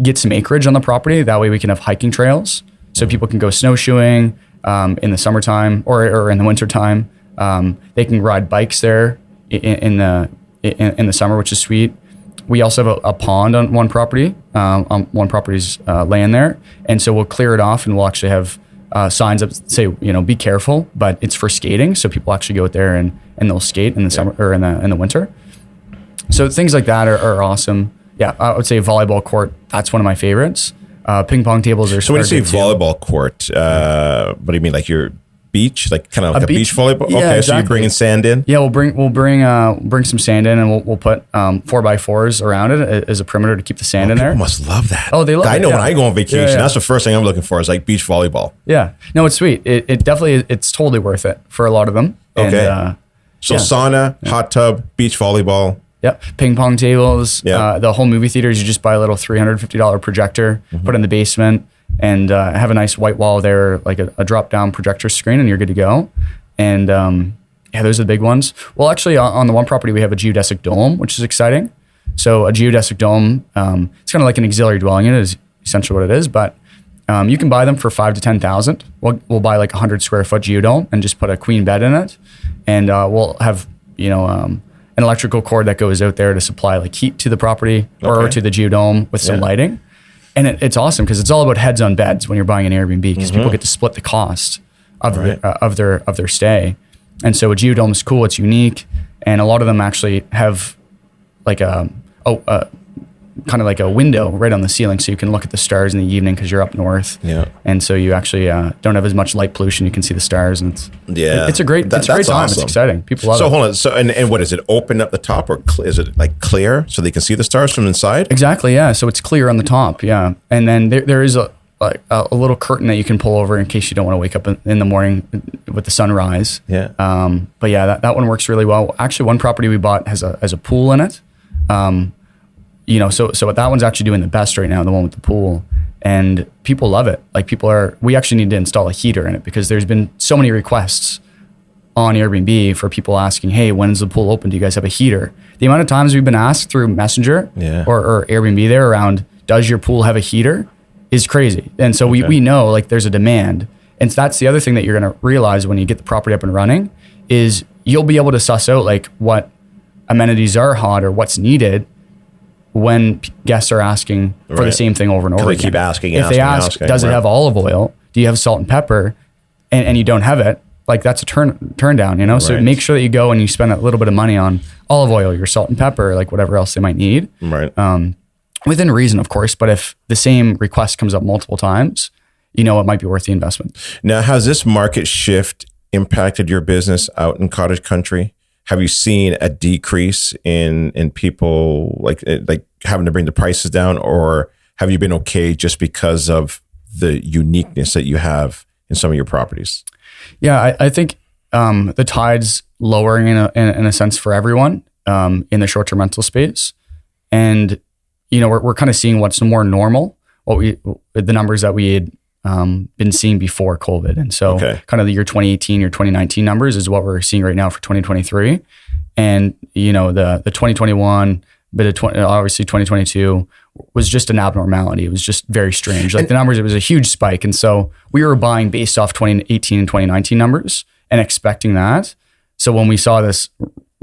get some acreage on the property. That way we can have hiking trails. So people can go snowshoeing in the summertime or in the wintertime. They can ride bikes there in the summer, which is sweet. We also have a pond on one property, on one property's land there. And so we'll clear it off, and we'll actually have signs up that say, you know, be careful, but it's for skating. So people actually go out there and they'll skate in the summer or in the winter. So things like that are awesome. Yeah, I would say volleyball court, that's one of my favorites. Ping pong tables are so when you say volleyball court, what do you mean? Like your beach, like kind of like a beach volleyball? Yeah, okay, exactly. So you're bringing sand in? Yeah, we'll bring some sand in, and we'll put 4x4s around it as a perimeter to keep the sand in there. People must love that. Oh, they love it. I know when I go on vacation, that's the first thing I'm looking for is like beach volleyball. Yeah, no, it's sweet. It definitely, it's totally worth it for a lot of them. Okay. And, sauna, hot tub, beach volleyball. Yep. Ping pong tables. Yeah. The whole movie theaters, you just buy a little $350 projector, put it in the basement, and have a nice white wall there, like a drop-down projector screen, and you're good to go. And those are the big ones. Well, actually, on the one property, we have a geodesic dome, which is exciting. So a geodesic dome, it's kind of like an auxiliary dwelling unit is essentially what it is, but you can buy them for $5,000 to $10,000. We'll buy like a 100 square foot geodome and just put a queen bed in it, and we'll have, you know, an electrical cord that goes out there to supply like heat to the property or to the geodome with some lighting. And it's awesome because it's all about heads on beds when you're buying an Airbnb, because people get to split the cost of their stay. And so a geodome is cool, it's unique, and a lot of them actually have like kind of like a window right on the ceiling, so you can look at the stars in the evening because you're up north. Yeah. And so you actually don't have as much light pollution. You can see the stars, and it's a great time. Awesome. It's exciting. People love it. So hold on. So and what is it? Open up the top, or is it like clear so they can see the stars from inside? Exactly. Yeah. So it's clear on the top. Yeah. And then there is a little curtain that you can pull over in case you don't want to wake up in the morning with the sunrise. Yeah. But yeah, that one works really well. Actually, one property we bought has a pool in it. You know, so that one's actually doing the best right now, the one with the pool, and people love it. Like we actually need to install a heater in it because there's been so many requests on Airbnb for people asking, hey, when's the pool open? Do you guys have a heater? The amount of times we've been asked through Messenger or Airbnb there around, does your pool have a heater? is crazy. And so we know like there's a demand. And so that's the other thing that you're going to realize when you get the property up and running is you'll be able to suss out like what amenities are hot or what's needed when guests are asking for the same thing over and over They again. keep asking, if they ask, does it have olive oil? Do you have salt and pepper? And you don't have it, like that's a turn down, you know? So make sure that you go and you spend a little bit of money on olive oil, your salt and pepper, like whatever else they might need. Right. Within reason, of course, but if the same request comes up multiple times, you know, it might be worth the investment. Now, has this market shift impacted your business out in cottage country? Have you seen a decrease in people like having to bring the prices down, or have you been okay just because of the uniqueness that you have in some of your properties? Yeah, I think the tide's lowering in a sense for everyone in the short-term rental space, and you know we're kind of seeing what's more normal, the numbers that we had been seeing before COVID. And so kind of the year 2018 or 2019 numbers is what we're seeing right now for 2023. And, you know, the 2021, but obviously 2022 was just an abnormality. It was just very strange. Like the numbers, it was a huge spike. And so we were buying based off 2018 and 2019 numbers and expecting that. So when we saw this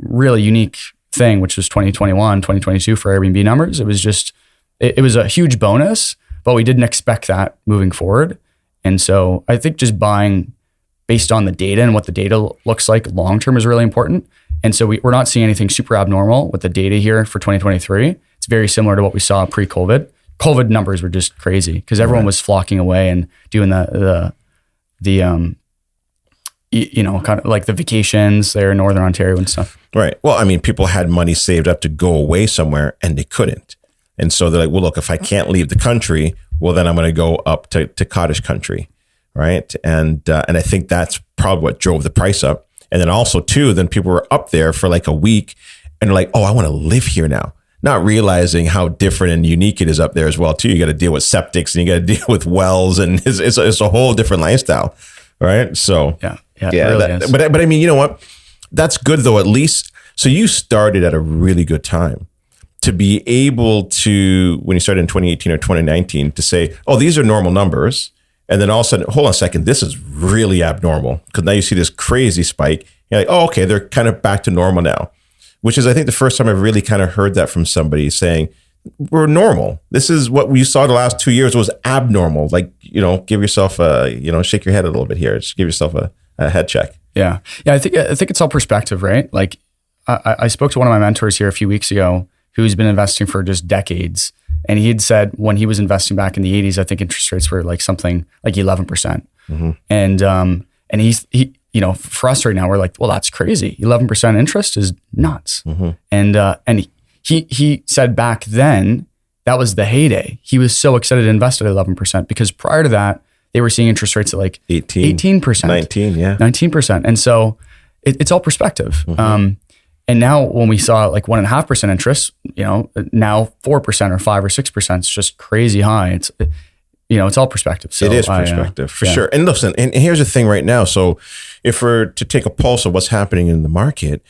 really unique thing, which was 2021, 2022 for Airbnb numbers, it was just, it was a huge bonus, but we didn't expect that moving forward. And so I think just buying based on the data and what the data looks like long-term is really important. And so we're not seeing anything super abnormal with the data here for 2023. It's very similar to what we saw pre-COVID. COVID numbers were just crazy because everyone was flocking away and doing the you know, kind of like the vacations there in Northern Ontario and stuff. Right. Well, I mean, people had money saved up to go away somewhere and they couldn't. And so they're like, well, look, if I can't leave the country, well, then I'm going to go up to cottage country. Right. And I think that's probably what drove the price up. And then also too, then people were up there for like a week and they're like, oh, I want to live here now. Not realizing how different and unique it is up there as well too. You got to deal with septics and you got to deal with wells and it's a whole different lifestyle. Right. So yeah, it really is. But I mean, you know what? That's good though, at least. So you started at a really good time to be able to, when you started in 2018 or 2019, to say, oh, these are normal numbers. And then all of a sudden, hold on a second, this is really abnormal. Because now you see this crazy spike. You're like, oh, okay, they're kind of back to normal now. Which is, I think, the first time I've really kind of heard that from somebody saying, we're normal. This is what we saw the last 2 years was abnormal. Like, you know, give yourself shake your head a little bit here. Just give yourself a head check. Yeah. I think it's all perspective, right? Like I spoke to one of my mentors here a few weeks ago who's been investing for just decades. And he had said when he was investing back in the 80s, I think interest rates were like something like 11%. Mm-hmm. And he, you know, for us right now, we're like, well, that's crazy. 11% interest is nuts. Mm-hmm. And he said back then that was the heyday. He was so excited to invest at 11% because prior to that, they were seeing interest rates at like 18%, 19, yeah, 19%. And so it's all perspective. Mm-hmm. And now when we saw like 1.5% interest, you know, now 4% or 5 or 6%, it's just crazy high. It's, you know, it's all perspective. So it is perspective for sure. And listen, and here's the thing right now. So if we're to take a pulse of what's happening in the market,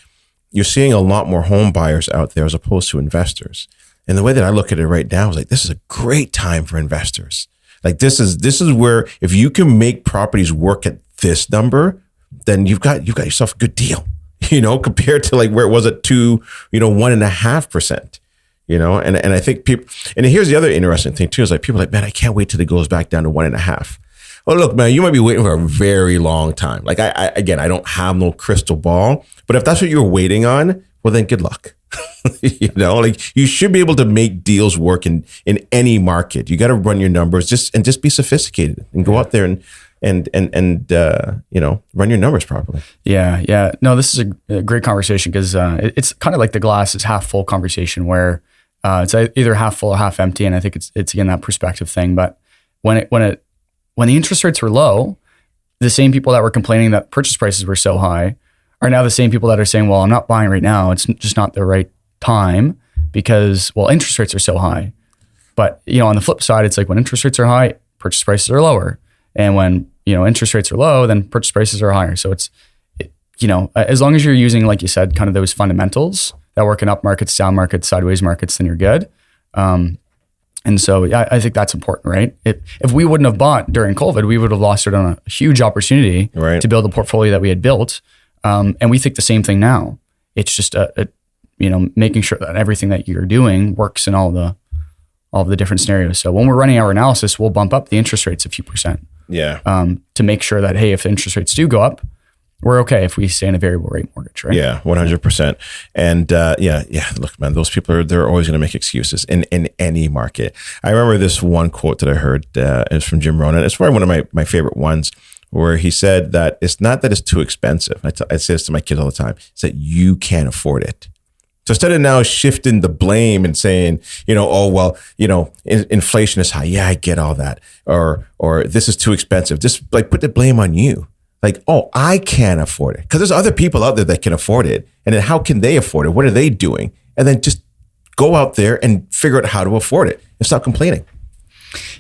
you're seeing a lot more home buyers out there as opposed to investors. And the way that I look at it right now is like, this is a great time for investors. Like this is where if you can make properties work at this number, then you've got yourself a good deal, you know, compared to like where it was at 1.5%, you know? And I think people, and here's the other interesting thing too, is like people are like, man, I can't wait till it goes back down to 1.5. Well, look, man, you might be waiting for a very long time. Like I don't have no crystal ball, but if that's what you're waiting on, well, then good luck. You know, like you should be able to make deals work in any market. You got to run your numbers just be sophisticated and go out there and you know, run your numbers properly. Yeah. No, this is a great conversation because it's kind of like the glass is half full conversation where it's either half full or half empty. And I think it's again, that perspective thing. But when the interest rates were low, the same people that were complaining that purchase prices were so high are now the same people that are saying, well, I'm not buying right now. It's just not the right time because, well, interest rates are so high. But, you know, on the flip side, it's like when interest rates are high, purchase prices are lower. And when, you know, interest rates are low, then purchase prices are higher. So you know, as long as you're using, like you said, kind of those fundamentals that work in up markets, down markets, sideways markets, then you're good. And so, yeah, I think that's important, right? If we wouldn't have bought during COVID, we would have lost out on a huge opportunity to build the portfolio that we had built. And we think the same thing now. It's just making sure that everything that you're doing works in all the different scenarios. So when we're running our analysis, we'll bump up the interest rates a few percent. Yeah. To make sure that, hey, if the interest rates do go up, we're okay if we stay in a variable rate mortgage, right? Yeah, 100%. And look, man, those people they're always going to make excuses in any market. I remember this one quote that I heard is from Jim Rohn. It's probably one of my favorite ones, where he said that it's not that it's too expensive. I say this to my kids all the time. It's that you can't afford it. So instead of now shifting the blame and saying, inflation is high. Yeah, I get all that. Or this is too expensive. Just like put the blame on you. Like, oh, I can't afford it. Because there's other people out there that can afford it. And then how can they afford it? What are they doing? And then just go out there and figure out how to afford it and stop complaining.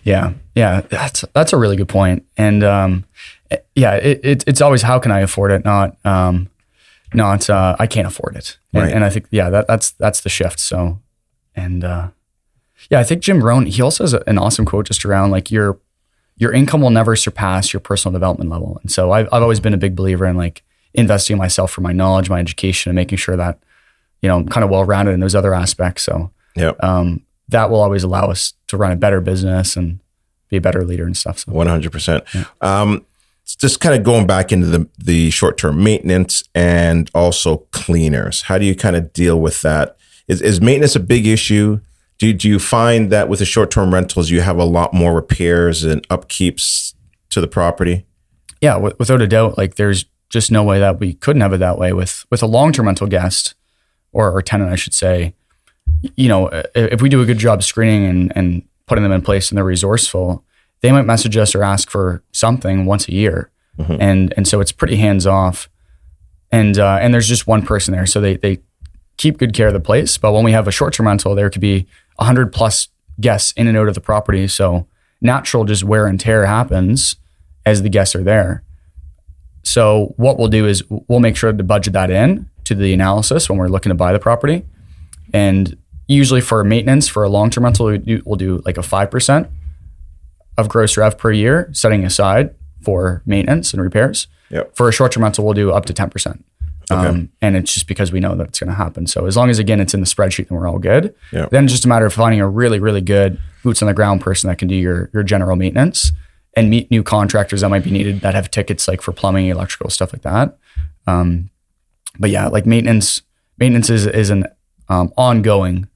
Yeah. That's a really good point. And it's always, how can I afford it? Not I can't afford it. And I think, that's the shift. So, and I think Jim Rohn, he also has an awesome quote just around like your income will never surpass your personal development level. And so I've always been a big believer in like investing in myself for my knowledge, my education, and making sure that, I'm kind of well-rounded in those other aspects. So that will always allow us to run a better business and be a better leader and stuff. So 100%. Yeah. Just kind of going back into the short-term maintenance and also cleaners. How do you kind of deal with that? Is maintenance a big issue? Do you find that with the short-term rentals, you have a lot more repairs and upkeeps to the property? Yeah, without a doubt. Like there's just no way that we couldn't have it that way with a long-term rental guest or tenant, I should say. If we do a good job screening and putting them in place and they're resourceful, they might message us or ask for something once a year. Mm-hmm. And so it's pretty hands-off. And there's just one person there. So they keep good care of the place. But when we have a short-term rental, there could be 100 plus guests in and out of the property. So natural just wear and tear happens as the guests are there. So what we'll do is we'll make sure to budget that in to the analysis when we're looking to buy the property. And usually for maintenance, for a long-term rental, we'll do like a 5% of gross rev per year, setting aside for maintenance and repairs. Yep. For a short-term rental, we'll do up to 10%. Okay. And it's just because we know that it's going to happen. So as long as, again, it's in the spreadsheet, then we're all good. Yep. Then it's just a matter of finding a really, really good boots on the ground person that can do your general maintenance and meet new contractors that might be needed that have tickets like for plumbing, electrical, stuff like that. But yeah, like maintenance is an ongoing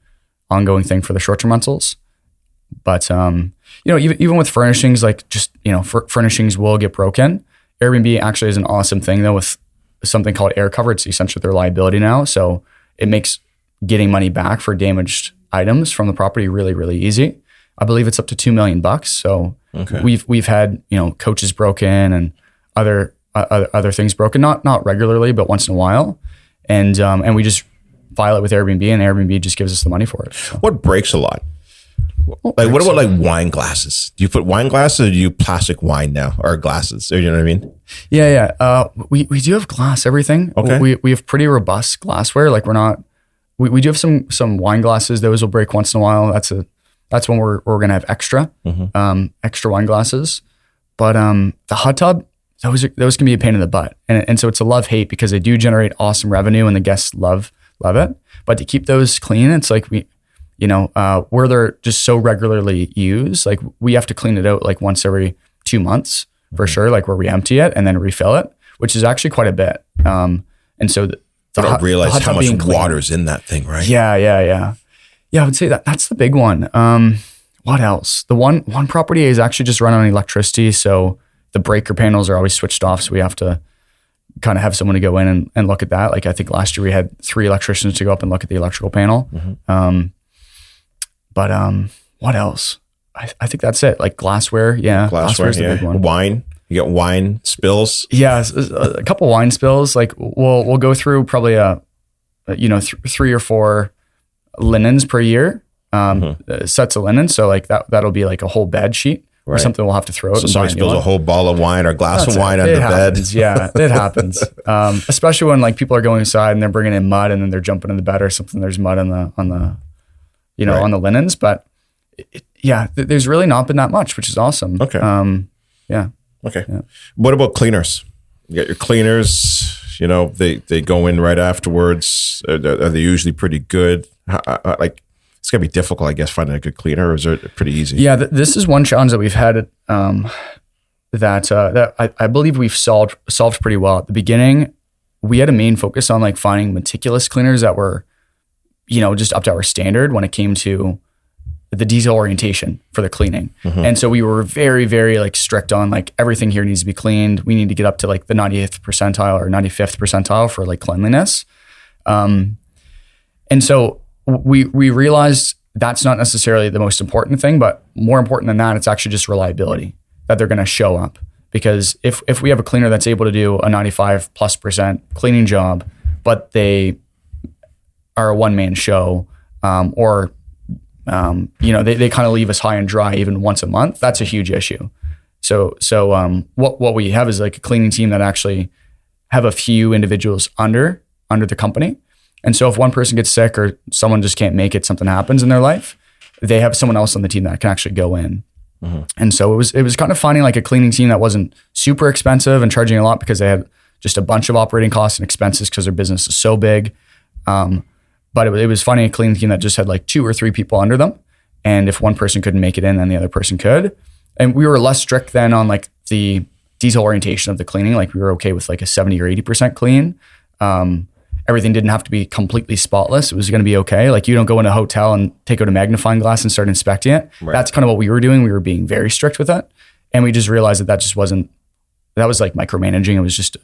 thing for the short-term rentals. But even with furnishings, like just furnishings will get broken. Airbnb actually is an awesome thing though with something called air cover. It's essentially their liability now, so it makes getting money back for damaged items from the property really, really easy. I believe it's up to $2 million. So we've had coaches broken and other things broken, not regularly, but once in a while, and we just file it with Airbnb, and Airbnb just gives us the money for it. So. What breaks a lot? Like, what about like wine glasses? Do you put wine glasses or do you plastic wine now or glasses? Or, you know what I mean? Yeah. We do have glass everything. Okay. We have pretty robust glassware. Like we do have some wine glasses. Those will break once in a while. That's when we're going to have extra wine glasses. But the hot tub, those can be a pain in the butt. And so it's a love-hate because they do generate awesome revenue and the guests love it. But to keep those clean, it's like where they're just so regularly used, like we have to clean it out like once every 2 months for sure, like where we empty it and then refill it, which is actually quite a bit. And so I don't realize how much water's in that thing, right? Yeah. I would say that's the big one. What else? The one property is actually just run on electricity. So the breaker panels are always switched off. So we have to kind of have someone to go in and look at that. Like I think last year we had 3 electricians to go up and look at the electrical panel. Mm-hmm. But what else? I think that's it. Like glassware. Yeah. Glassware is the big one. Wine. You got wine spills. Yeah. A couple wine spills. Like we'll go through probably 3 or 4 linens per year, sets of linen. So like that'll be like a whole bed sheet or something we'll have to throw out. So somebody spills a whole bottle of wine or a glass of wine on the bed. Yeah, it happens. Especially when like people are going inside and they're bringing in mud and then they're jumping in the bed or something. There's mud on the linens, but There's really not been that much, which is awesome. Okay. Yeah. Okay. Yeah. What about cleaners? You got your cleaners, they go in right afterwards. Are they usually pretty good? It's going to be difficult, I guess, finding a good cleaner, or is it pretty easy? Yeah, this is one challenge that we've had that I believe we've solved pretty well. At the beginning, we had a main focus on like finding meticulous cleaners that were, just up to our standard when it came to the detail orientation for the cleaning. Mm-hmm. And so we were very, very like strict on like everything here needs to be cleaned. We need to get up to like the 98th percentile or 95th percentile for like cleanliness. And so we realized that's not necessarily the most important thing, but more important than that, it's actually just reliability, that they're going to show up. Because if we have a cleaner that's able to do a 95+% cleaning job, but they are a one-man show, or they kind of leave us high and dry even once a month, that's a huge issue. So what we have is like a cleaning team that actually have a few individuals under the company. And so if one person gets sick or someone just can't make it, something happens in their life, they have someone else on the team that can actually go in. Mm-hmm. And so it was kind of finding like a cleaning team that wasn't super expensive and charging a lot because they had just a bunch of operating costs and expenses because their business is so big. But it was finding a cleaning team that just had like 2 or 3 people under them. And if one person couldn't make it in, then the other person could. And we were less strict then on like the detail orientation of the cleaning. Like we were okay with like a 70 or 80% clean. Everything didn't have to be completely spotless. It was going to be okay. Like you don't go in a hotel and take out a magnifying glass and start inspecting it. Right. That's kind of what we were doing. We were being very strict with that. And we just realized that just wasn't, that was like micromanaging. It was just,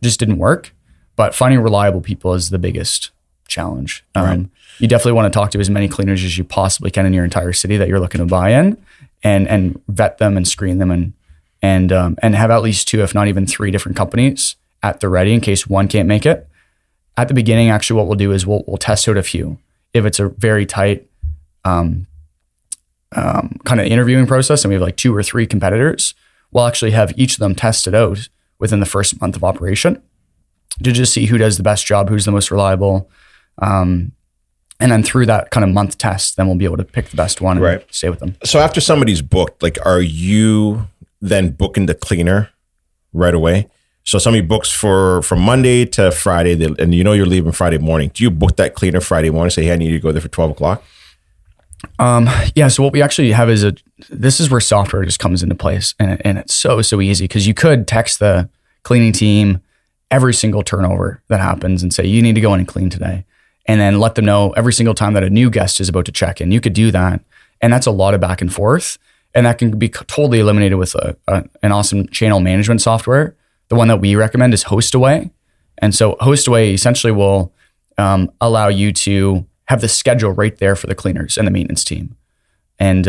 just didn't work. But finding reliable people is the biggest challenge. Right. You definitely want to talk to as many cleaners as you possibly can in your entire city that you're looking to buy in, and vet them and screen them and have at least 2, if not even 3 different companies at the ready in case one can't make it. At the beginning, actually, what we'll do is we'll test out a few. If it's a very tight kind of interviewing process and we have like 2 or 3 competitors, we'll actually have each of them tested out within the first month of operation to just see who does the best job, who's the most reliable. And then through that kind of month test, then we'll be able to pick the best one and stay with them. So after somebody's booked, like, are you then booking the cleaner right away? So somebody books from Monday to Friday, and you're leaving Friday morning. Do you book that cleaner Friday morning? Say, hey, I need you to go there for 12 o'clock? So what we actually have is this is where software just comes into place, and it's so easy because you could text the cleaning team every single turnover that happens and say, you need to go in and clean today. And then let them know every single time that a new guest is about to check in. You could do that. And that's a lot of back and forth. And that can be totally eliminated with an awesome channel management software. The one that we recommend is HostAway. And so HostAway essentially will allow you to have the schedule right there for the cleaners and the maintenance team. And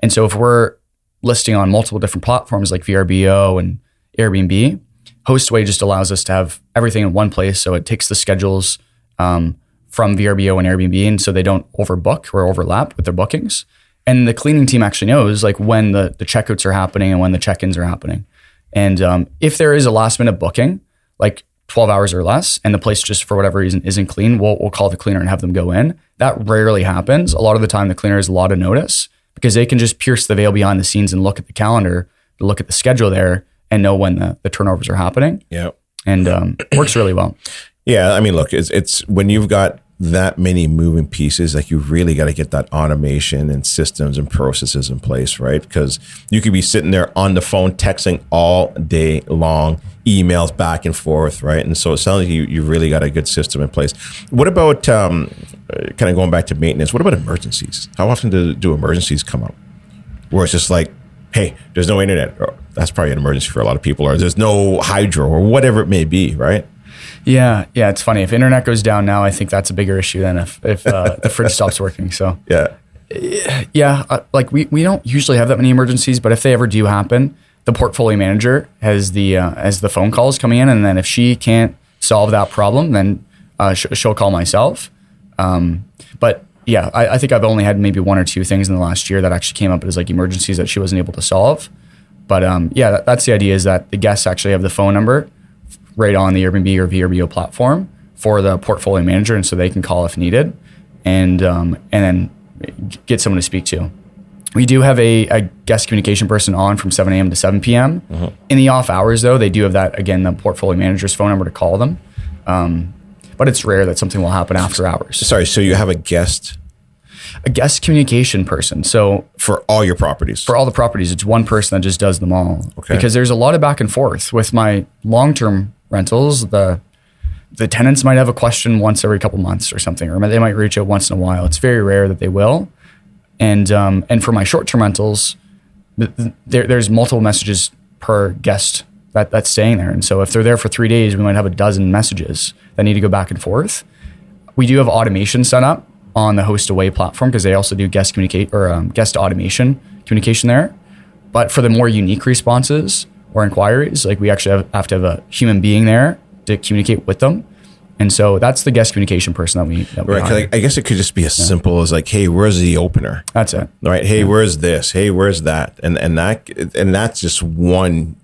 so if we're listing on multiple different platforms like VRBO and Airbnb, HostAway just allows us to have everything in one place. So it takes the schedules from VRBO and Airbnb, and so they don't overbook or overlap with their bookings. And the cleaning team actually knows like when the checkouts are happening and when the check-ins are happening. And if there is a last minute booking, like 12 hours or less, and the place just for whatever reason isn't clean, we'll call the cleaner and have them go in. That rarely happens. A lot of the time the cleaner has a lot of notice because they can just pierce the veil behind the scenes and look at the calendar, look at the schedule there, and know when the turnovers are happening. Yeah. And works really well. Yeah. I mean, look, it's when you've got that many moving pieces, like you really got to get that automation and systems and processes in place, right? Because you could be sitting there on the phone texting all day long, emails back and forth, right? And so it sounds like you really got a good system in place. What about kind of going back to maintenance? What about emergencies? How often do emergencies come up where it's just like, hey, there's no internet? Or, that's probably an emergency for a lot of people, or there's no hydro or whatever it may be, right? Yeah, it's funny. If internet goes down now, I think that's a bigger issue than if the fridge stops working. So like we don't usually have that many emergencies, but if they ever do happen, the portfolio manager has the phone calls coming in, and then if she can't solve that problem, then she'll call myself. But yeah, I think I've only had maybe 1 or 2 things in the last year that actually came up as like emergencies that she wasn't able to solve. But that's the idea, is that the guests actually have the phone number right on the Airbnb or VRBO platform for the portfolio manager, and so they can call if needed. And then get someone to speak to. We do have a guest communication person on from 7 a.m. to 7 p.m. In the off hours, though, they do have that, again, the portfolio manager's phone number to call them. But it's rare that something will happen after hours. Sorry, so you have a guest communication person. So for all your properties? For all the properties, it's one person that just does them all. Okay. Because there's a lot of back and forth. With my long-term rentals, the tenants might have a question once every couple months or something, or they might reach out once in a while. It's very rare that they will. And for my short-term rentals, there's multiple messages per guest that's staying there. And so if they're there for 3 days, we might have a dozen messages that need to go back and forth. We do have automation set up on the Host Away platform because they also do guest automation communication there. But for the more unique responses or inquiries, like we actually have to have a human being there to communicate with them. And so that's the guest communication person that we right. hire. I guess it could just be as simple as like, hey, where's the opener? That's it. Right. Hey, where's this? Hey, where's that? And that's just one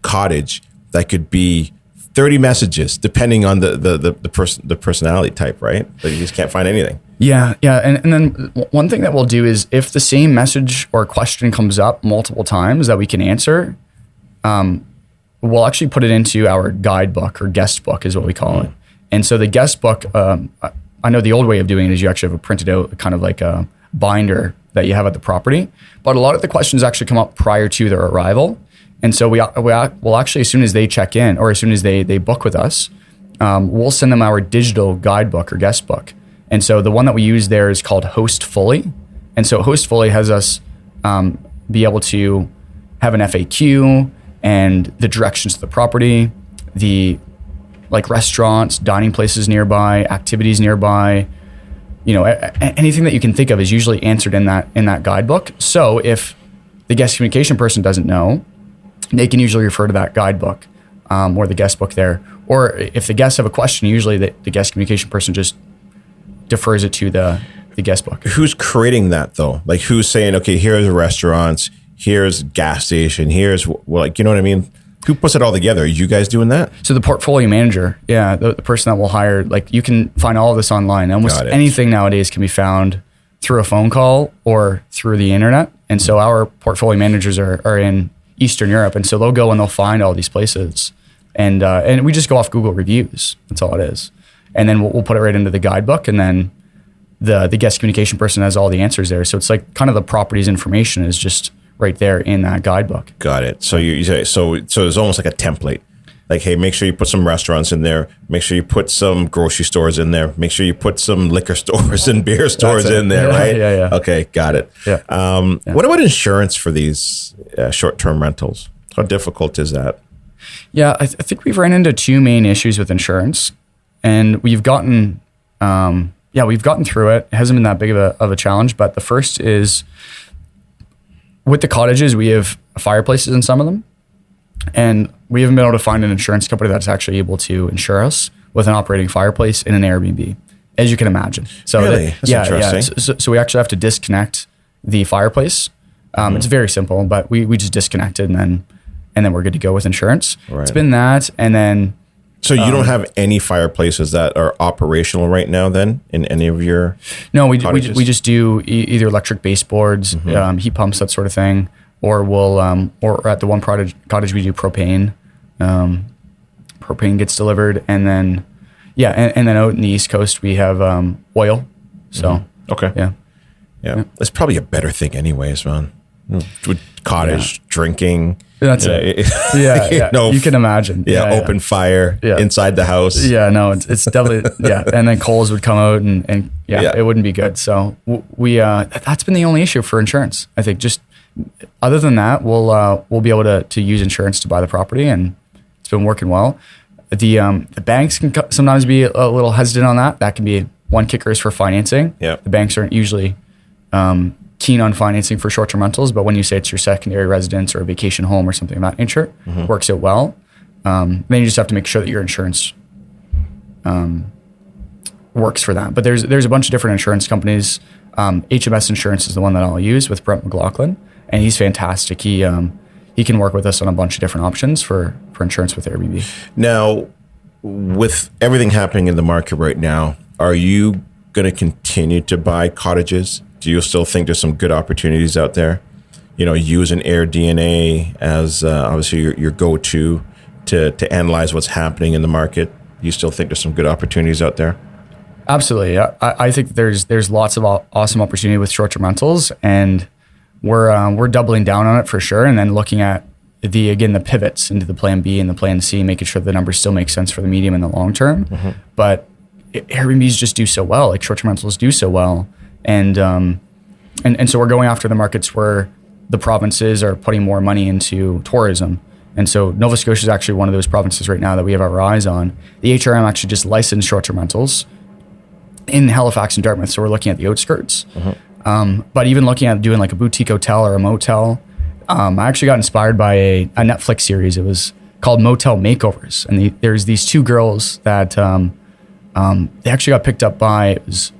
cottage that could be 30 messages depending on the personality type, right? Like you just can't find anything. Yeah. And then one thing that we'll do is if the same message or question comes up multiple times that we can answer, we'll actually put it into our guidebook or guest book is what we call it. And so the guest book, I know the old way of doing it is you actually have a printed out kind of like a binder that you have at the property, but a lot of the questions actually come up prior to their arrival. And so we'll actually, as soon as they check in or as soon as they book with us, we'll send them our digital guidebook or guest book. And so the one that we use there is called Host Fully. And so Host Fully has us be able to have an FAQ and the directions to the property, the like restaurants, dining places nearby, activities nearby, anything that you can think of is usually answered in that guidebook. So if the guest communication person doesn't know, they can usually refer to that guidebook or the guest book there. Or if the guests have a question, usually the guest communication person just defers it to the guest book. Who's creating that though? Like who's saying, okay, here's restaurants, here's gas station, here's like, you know what I mean? Who puts it all together? Are you guys doing that? So the portfolio manager, the person that we'll hire, like you can find all of this online. Almost anything nowadays can be found through a phone call or through the internet. And so our portfolio managers are in Eastern Europe. And so they'll go and they'll find all these places. And we just go off Google reviews. That's all it is. And then we'll put it right into the guidebook. And then the guest communication person has all the answers there. So it's like kind of the property's information is just right there in that guidebook. Got it. So you say so it's almost like a template. Like, hey, make sure you put some restaurants in there. Make sure you put some grocery stores in there. Make sure you put some liquor stores and beer stores in there, right? Yeah. Okay, got it. Yeah. What about insurance for these short-term rentals? How difficult is that? Yeah, I think we've ran into two main issues with insurance, and we've gotten through it. It hasn't been that big of a challenge, but the first is with the cottages, we have fireplaces in some of them, and we haven't been able to find an insurance company that's actually able to insure us with an operating fireplace in an Airbnb, as you can imagine. So really? That's interesting. Yeah. So we actually have to disconnect the fireplace. It's very simple, but we just disconnect it and then we're good to go with insurance. Right. It's been that, and then. So you don't have any fireplaces that are operational right now then in any of your No, cottages? we just do either electric baseboards, heat pumps, that sort of thing, or we'll or at the one cottage we do propane. Propane gets delivered, and then and then out in the East Coast we have oil. So okay, yeah, it's probably a better thing anyways, man. With cottage drinking. That's it. Yeah. You can imagine. Open fire inside the house. Yeah, no, it's definitely, And then coals would come out and it wouldn't be good. So we that's been the only issue for insurance. I think just other than that, we'll be able to use insurance to buy the property, and it's been working well. The banks can sometimes be a little hesitant on that. That can be one kicker is for financing. Yeah. The banks aren't usually keen on financing for short-term rentals, but when you say it's your secondary residence or a vacation home or something of that nature, works out well. Then you just have to make sure that your insurance works for that. But there's a bunch of different insurance companies. HMS Insurance is the one that I'll use with Brent McLaughlin, and he's fantastic. He can work with us on a bunch of different options for insurance with Airbnb. Now, with everything happening in the market right now, are you going to continue to buy cottages? do you still think there's some good opportunities out there? You know, using AirDNA as obviously your go-to to analyze what's happening in the market. You still think there's some good opportunities out there? Absolutely. I think there's lots of awesome opportunity with short-term rentals, and we're doubling down on it for sure. And then looking at the pivots into the plan B and the plan C, making sure the numbers still make sense for the medium and the long term. Mm-hmm. But Airbnbs just do so well, like short-term rentals do so well. And so we're going after the markets where the provinces are putting more money into tourism. And so Nova Scotia is actually one of those provinces right now that we have our eyes on. The HRM actually just licensed short-term rentals in Halifax and Dartmouth. So we're looking at the outskirts. Mm-hmm. But even looking at doing like a boutique hotel or a motel, I actually got inspired by a Netflix series. It was called Motel Makeovers. And there's these two girls that they actually got picked up by, it was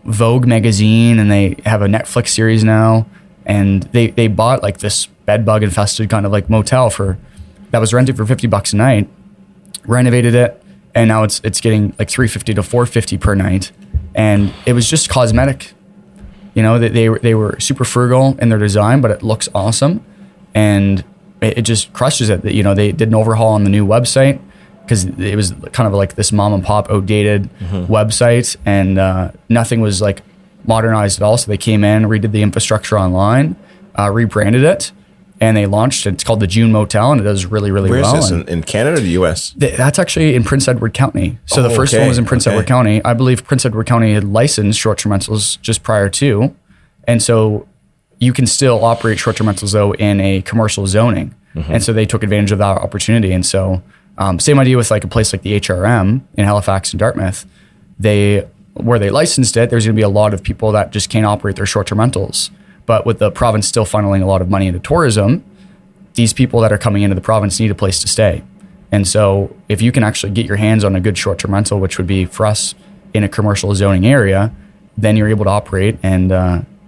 Vogue magazine, and they have a Netflix series now. And they bought like this bed bug infested kind of like motel that was rented for $50 a night, renovated it, and now it's getting like $350 to $450 per night. And it was just cosmetic. You know, they were super frugal in their design, but it looks awesome. And it just crushes it. You know, they did an overhaul on the new website because it was kind of like this mom and pop outdated website, and nothing was like modernized at all. So they came in, redid the infrastructure online, rebranded it, and they launched it. It's called the June Motel, and it does really, really well. Where is this, in Canada or the U.S.? That's actually in Prince Edward County. So the first one was in Prince Edward County. I believe Prince Edward County had licensed short-term rentals just prior to. And so you can still operate short-term rentals, though, in a commercial zoning. Mm-hmm. And so they took advantage of that opportunity. And so same idea with like a place like the HRM in Halifax and Dartmouth. Where they licensed it, there's going to be a lot of people that just can't operate their short-term rentals. But with the province still funneling a lot of money into tourism, these people that are coming into the province need a place to stay. And so if you can actually get your hands on a good short-term rental, which would be for us in a commercial zoning area, then you're able to operate and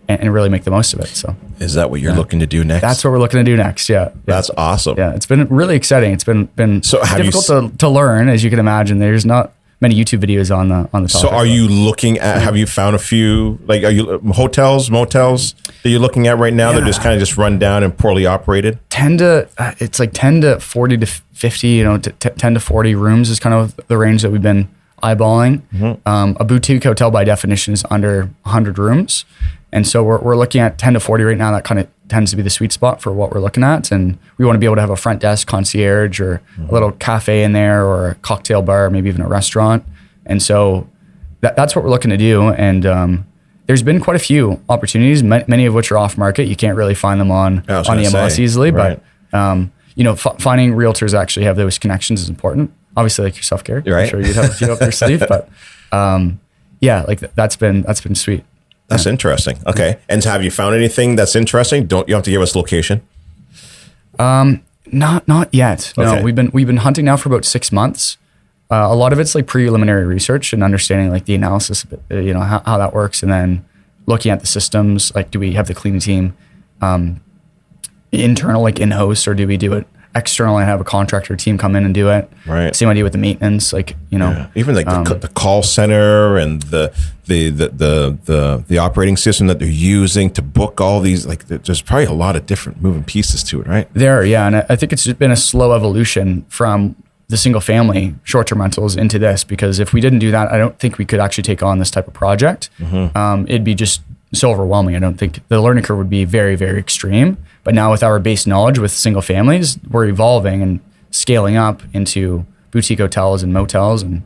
really make the most of it. So is that what you're looking to do next? That's what we're looking to do next. Yeah. That's awesome. Yeah. It's been really exciting. It's been so difficult to learn, as you can imagine. There's not many YouTube videos on the topic. So are you looking at, have you found a few, like, are you hotels, motels that you're looking at right now that are just kind of just run down and poorly operated? It's like 10 to 40 to 50, you know, 10 to 40 rooms is kind of the range that we've been eyeballing. Mm-hmm. A boutique hotel by definition is under 100 rooms. And so we're looking at 10 to 40 right now. That kind of tends to be the sweet spot for what we're looking at. And we want to be able to have a front desk concierge or a little cafe in there, or a cocktail bar, maybe even a restaurant. And so that's what we're looking to do. And there's been quite a few opportunities, many of which are off market. You can't really find them on the MLS easily. Right. But, you know, finding realtors that actually have those connections is important. Obviously, like yourself, Gary. Right. I'm sure you'd have a few up your sleeve. But yeah, like that's been sweet. That's interesting. Okay. And have you found anything that's interesting? You have to give us location? Not yet. Okay. No, we've been hunting now for about 6 months. A lot of it's like preliminary research and understanding like the analysis, you know, how that works, and then looking at the systems. Like, do we have the cleaning team internal, like in-house, or do we do it external and have a contractor team come in and do it? Right. Same idea with the maintenance, like, you know, even like the call center and the operating system that they're using to book all these. Like, there's probably a lot of different moving pieces to it, right? And I think it's been a slow evolution from the single family short-term rentals into this, because if we didn't do that, I don't think we could actually take on this type of project. Mm-hmm. It'd be just so overwhelming. I don't think the learning curve would be very, very extreme. But now with our base knowledge with single families, we're evolving and scaling up into boutique hotels and motels, and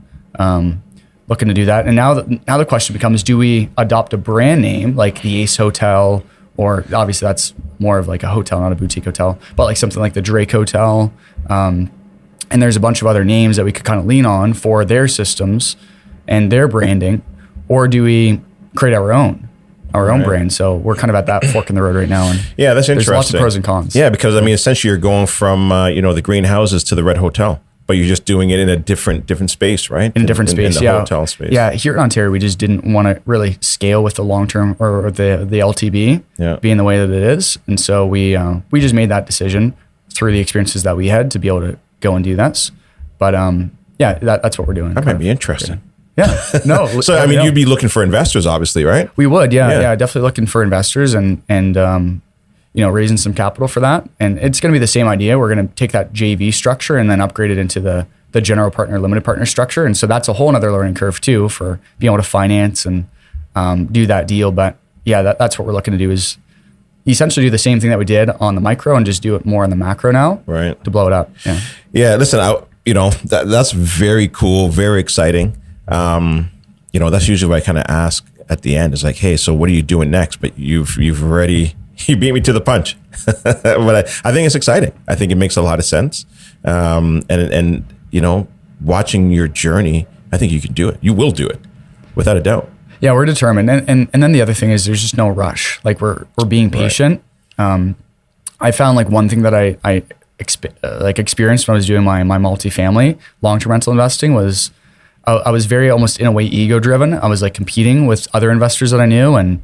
looking to do that. And now the question becomes, do we adopt a brand name like the Ace Hotel, or obviously that's more of like a hotel, not a boutique hotel, but like something like the Drake Hotel. And there's a bunch of other names that we could kind of lean on for their systems and their branding, or do we create our own brand? So we're kind of at that fork in the road right now. And yeah, that's interesting. There's lots of pros and cons. Yeah, because I mean, essentially you're going from, the greenhouses to the Red Hotel, but you're just doing it in a different space, right? In a different space, in the hotel space. Yeah, here in Ontario, we just didn't want to really scale with the long-term or the LTB being the way that it is. And so we just made that decision through the experiences that we had to be able to go and do this. But that's what we're doing. That might be interesting. Yeah. No. So, you'd be looking for investors, obviously, right? We would. Yeah. Definitely looking for investors and raising some capital for that. And it's going to be the same idea. We're going to take that JV structure and then upgrade it into the general partner, limited partner structure. And so that's a whole nother learning curve too, for being able to finance and do that deal. But yeah, that's what we're looking to do, is essentially do the same thing that we did on the micro and just do it more on the macro now, right? To blow it up. Yeah. Yeah. Listen, that's very cool, very exciting. That's usually what I kind of ask at the end, is like, hey, so what are you doing next? But you beat me to the punch. But I think it's exciting. I think it makes a lot of sense. And watching your journey, I think you can do it. You will do it, without a doubt. Yeah, we're determined. And then the other thing is, there's just no rush. Like, we're being patient. Right. I found like one thing that I experienced when I was doing my multifamily long-term rental investing was I was very, almost in a way, ego driven. I was like competing with other investors that I knew and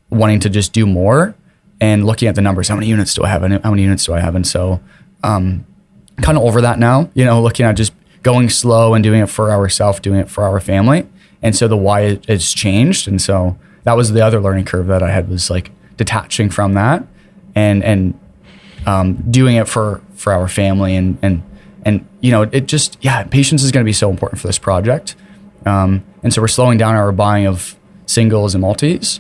wanting to just do more and looking at the numbers. How many units do I have? How many units do I have? And so kind of over that now, looking at just going slow and doing it for ourselves, doing it for our family. And so the why has changed. And so that was the other learning curve that I had, was like detaching from that and doing it for our family. And it just, patience is going to be so important for this project. And so we're slowing down our buying of singles and multis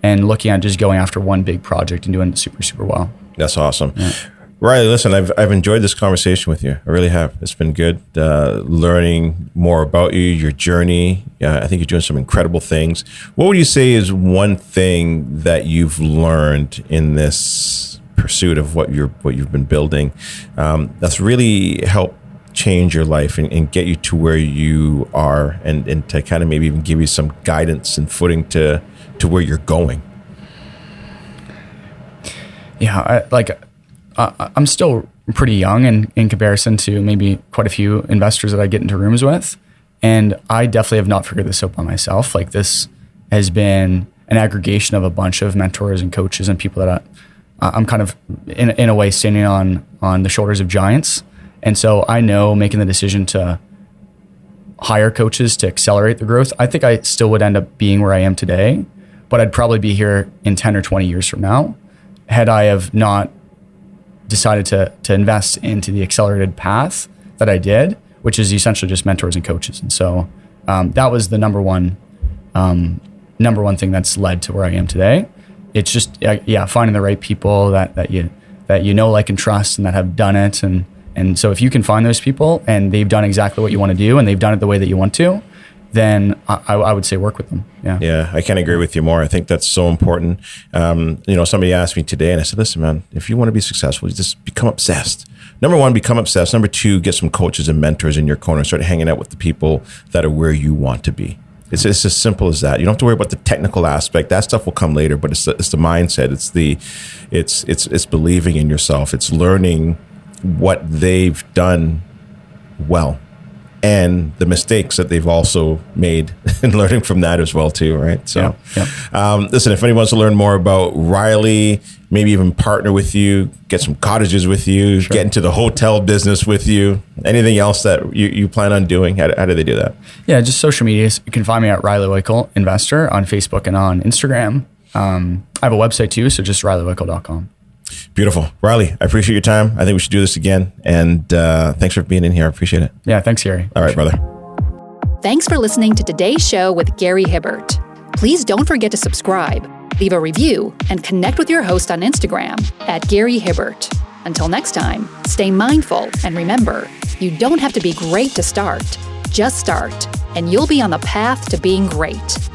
and looking at just going after one big project and doing it super, super well. That's awesome. Yeah. Riley, listen, I've enjoyed this conversation with you. I really have. It's been good learning more about you, your journey. I think you're doing some incredible things. What would you say is one thing that you've learned in this pursuit of what you've been building that's really helped change your life and get you to where you are, and to kind of maybe even give you some guidance and footing to where you're going? Yeah, I'm still pretty young in comparison to maybe quite a few investors that I get into rooms with. And I definitely have not figured this out by myself. Like, this has been an aggregation of a bunch of mentors and coaches and people that I'm kind of in a way standing on the shoulders of giants. And so I know, making the decision to hire coaches to accelerate the growth, I think I still would end up being where I am today, but I'd probably be here in 10 or 20 years from now, had I have not decided to invest into the accelerated path that I did, which is essentially just mentors and coaches. And so that was the number one thing that's led to where I am today. It's just finding the right people that you know, like, and trust, and that have done it. And so if you can find those people and they've done exactly what you want to do and they've done it the way that you want to, then I would say work with them. Yeah, I can't agree with you more. I think that's so important. Somebody asked me today, and I said, listen, man, if you want to be successful, you just become obsessed. Number one, become obsessed. Number two, get some coaches and mentors in your corner. Start hanging out with the people that are where you want to be. It's as simple as that. You don't have to worry about the technical aspect. That stuff will come later, but it's the mindset. It's believing in yourself. It's learning what they've done well, and the mistakes that they've also made, and learning from that as well too, right? So, listen, if anyone wants to learn more about Riley, maybe even partner with you, get some cottages with you, get into the hotel business with you, anything else that you plan on doing, how do they do that? Yeah, just social media. You can find me at Riley Oickle Investor on Facebook and on Instagram. I have a website too, so just RileyOickle.com. Beautiful. Riley, I appreciate your time. I think we should do this again. And thanks for being in here. I appreciate it. Yeah, thanks, Gary. All right, brother. Thanks for listening to today's show with Gary Hibbert. Please don't forget to subscribe, leave a review, and connect with your host on Instagram at Gary Hibbert. Until next time, stay mindful and remember, you don't have to be great to start. Just start, and you'll be on the path to being great.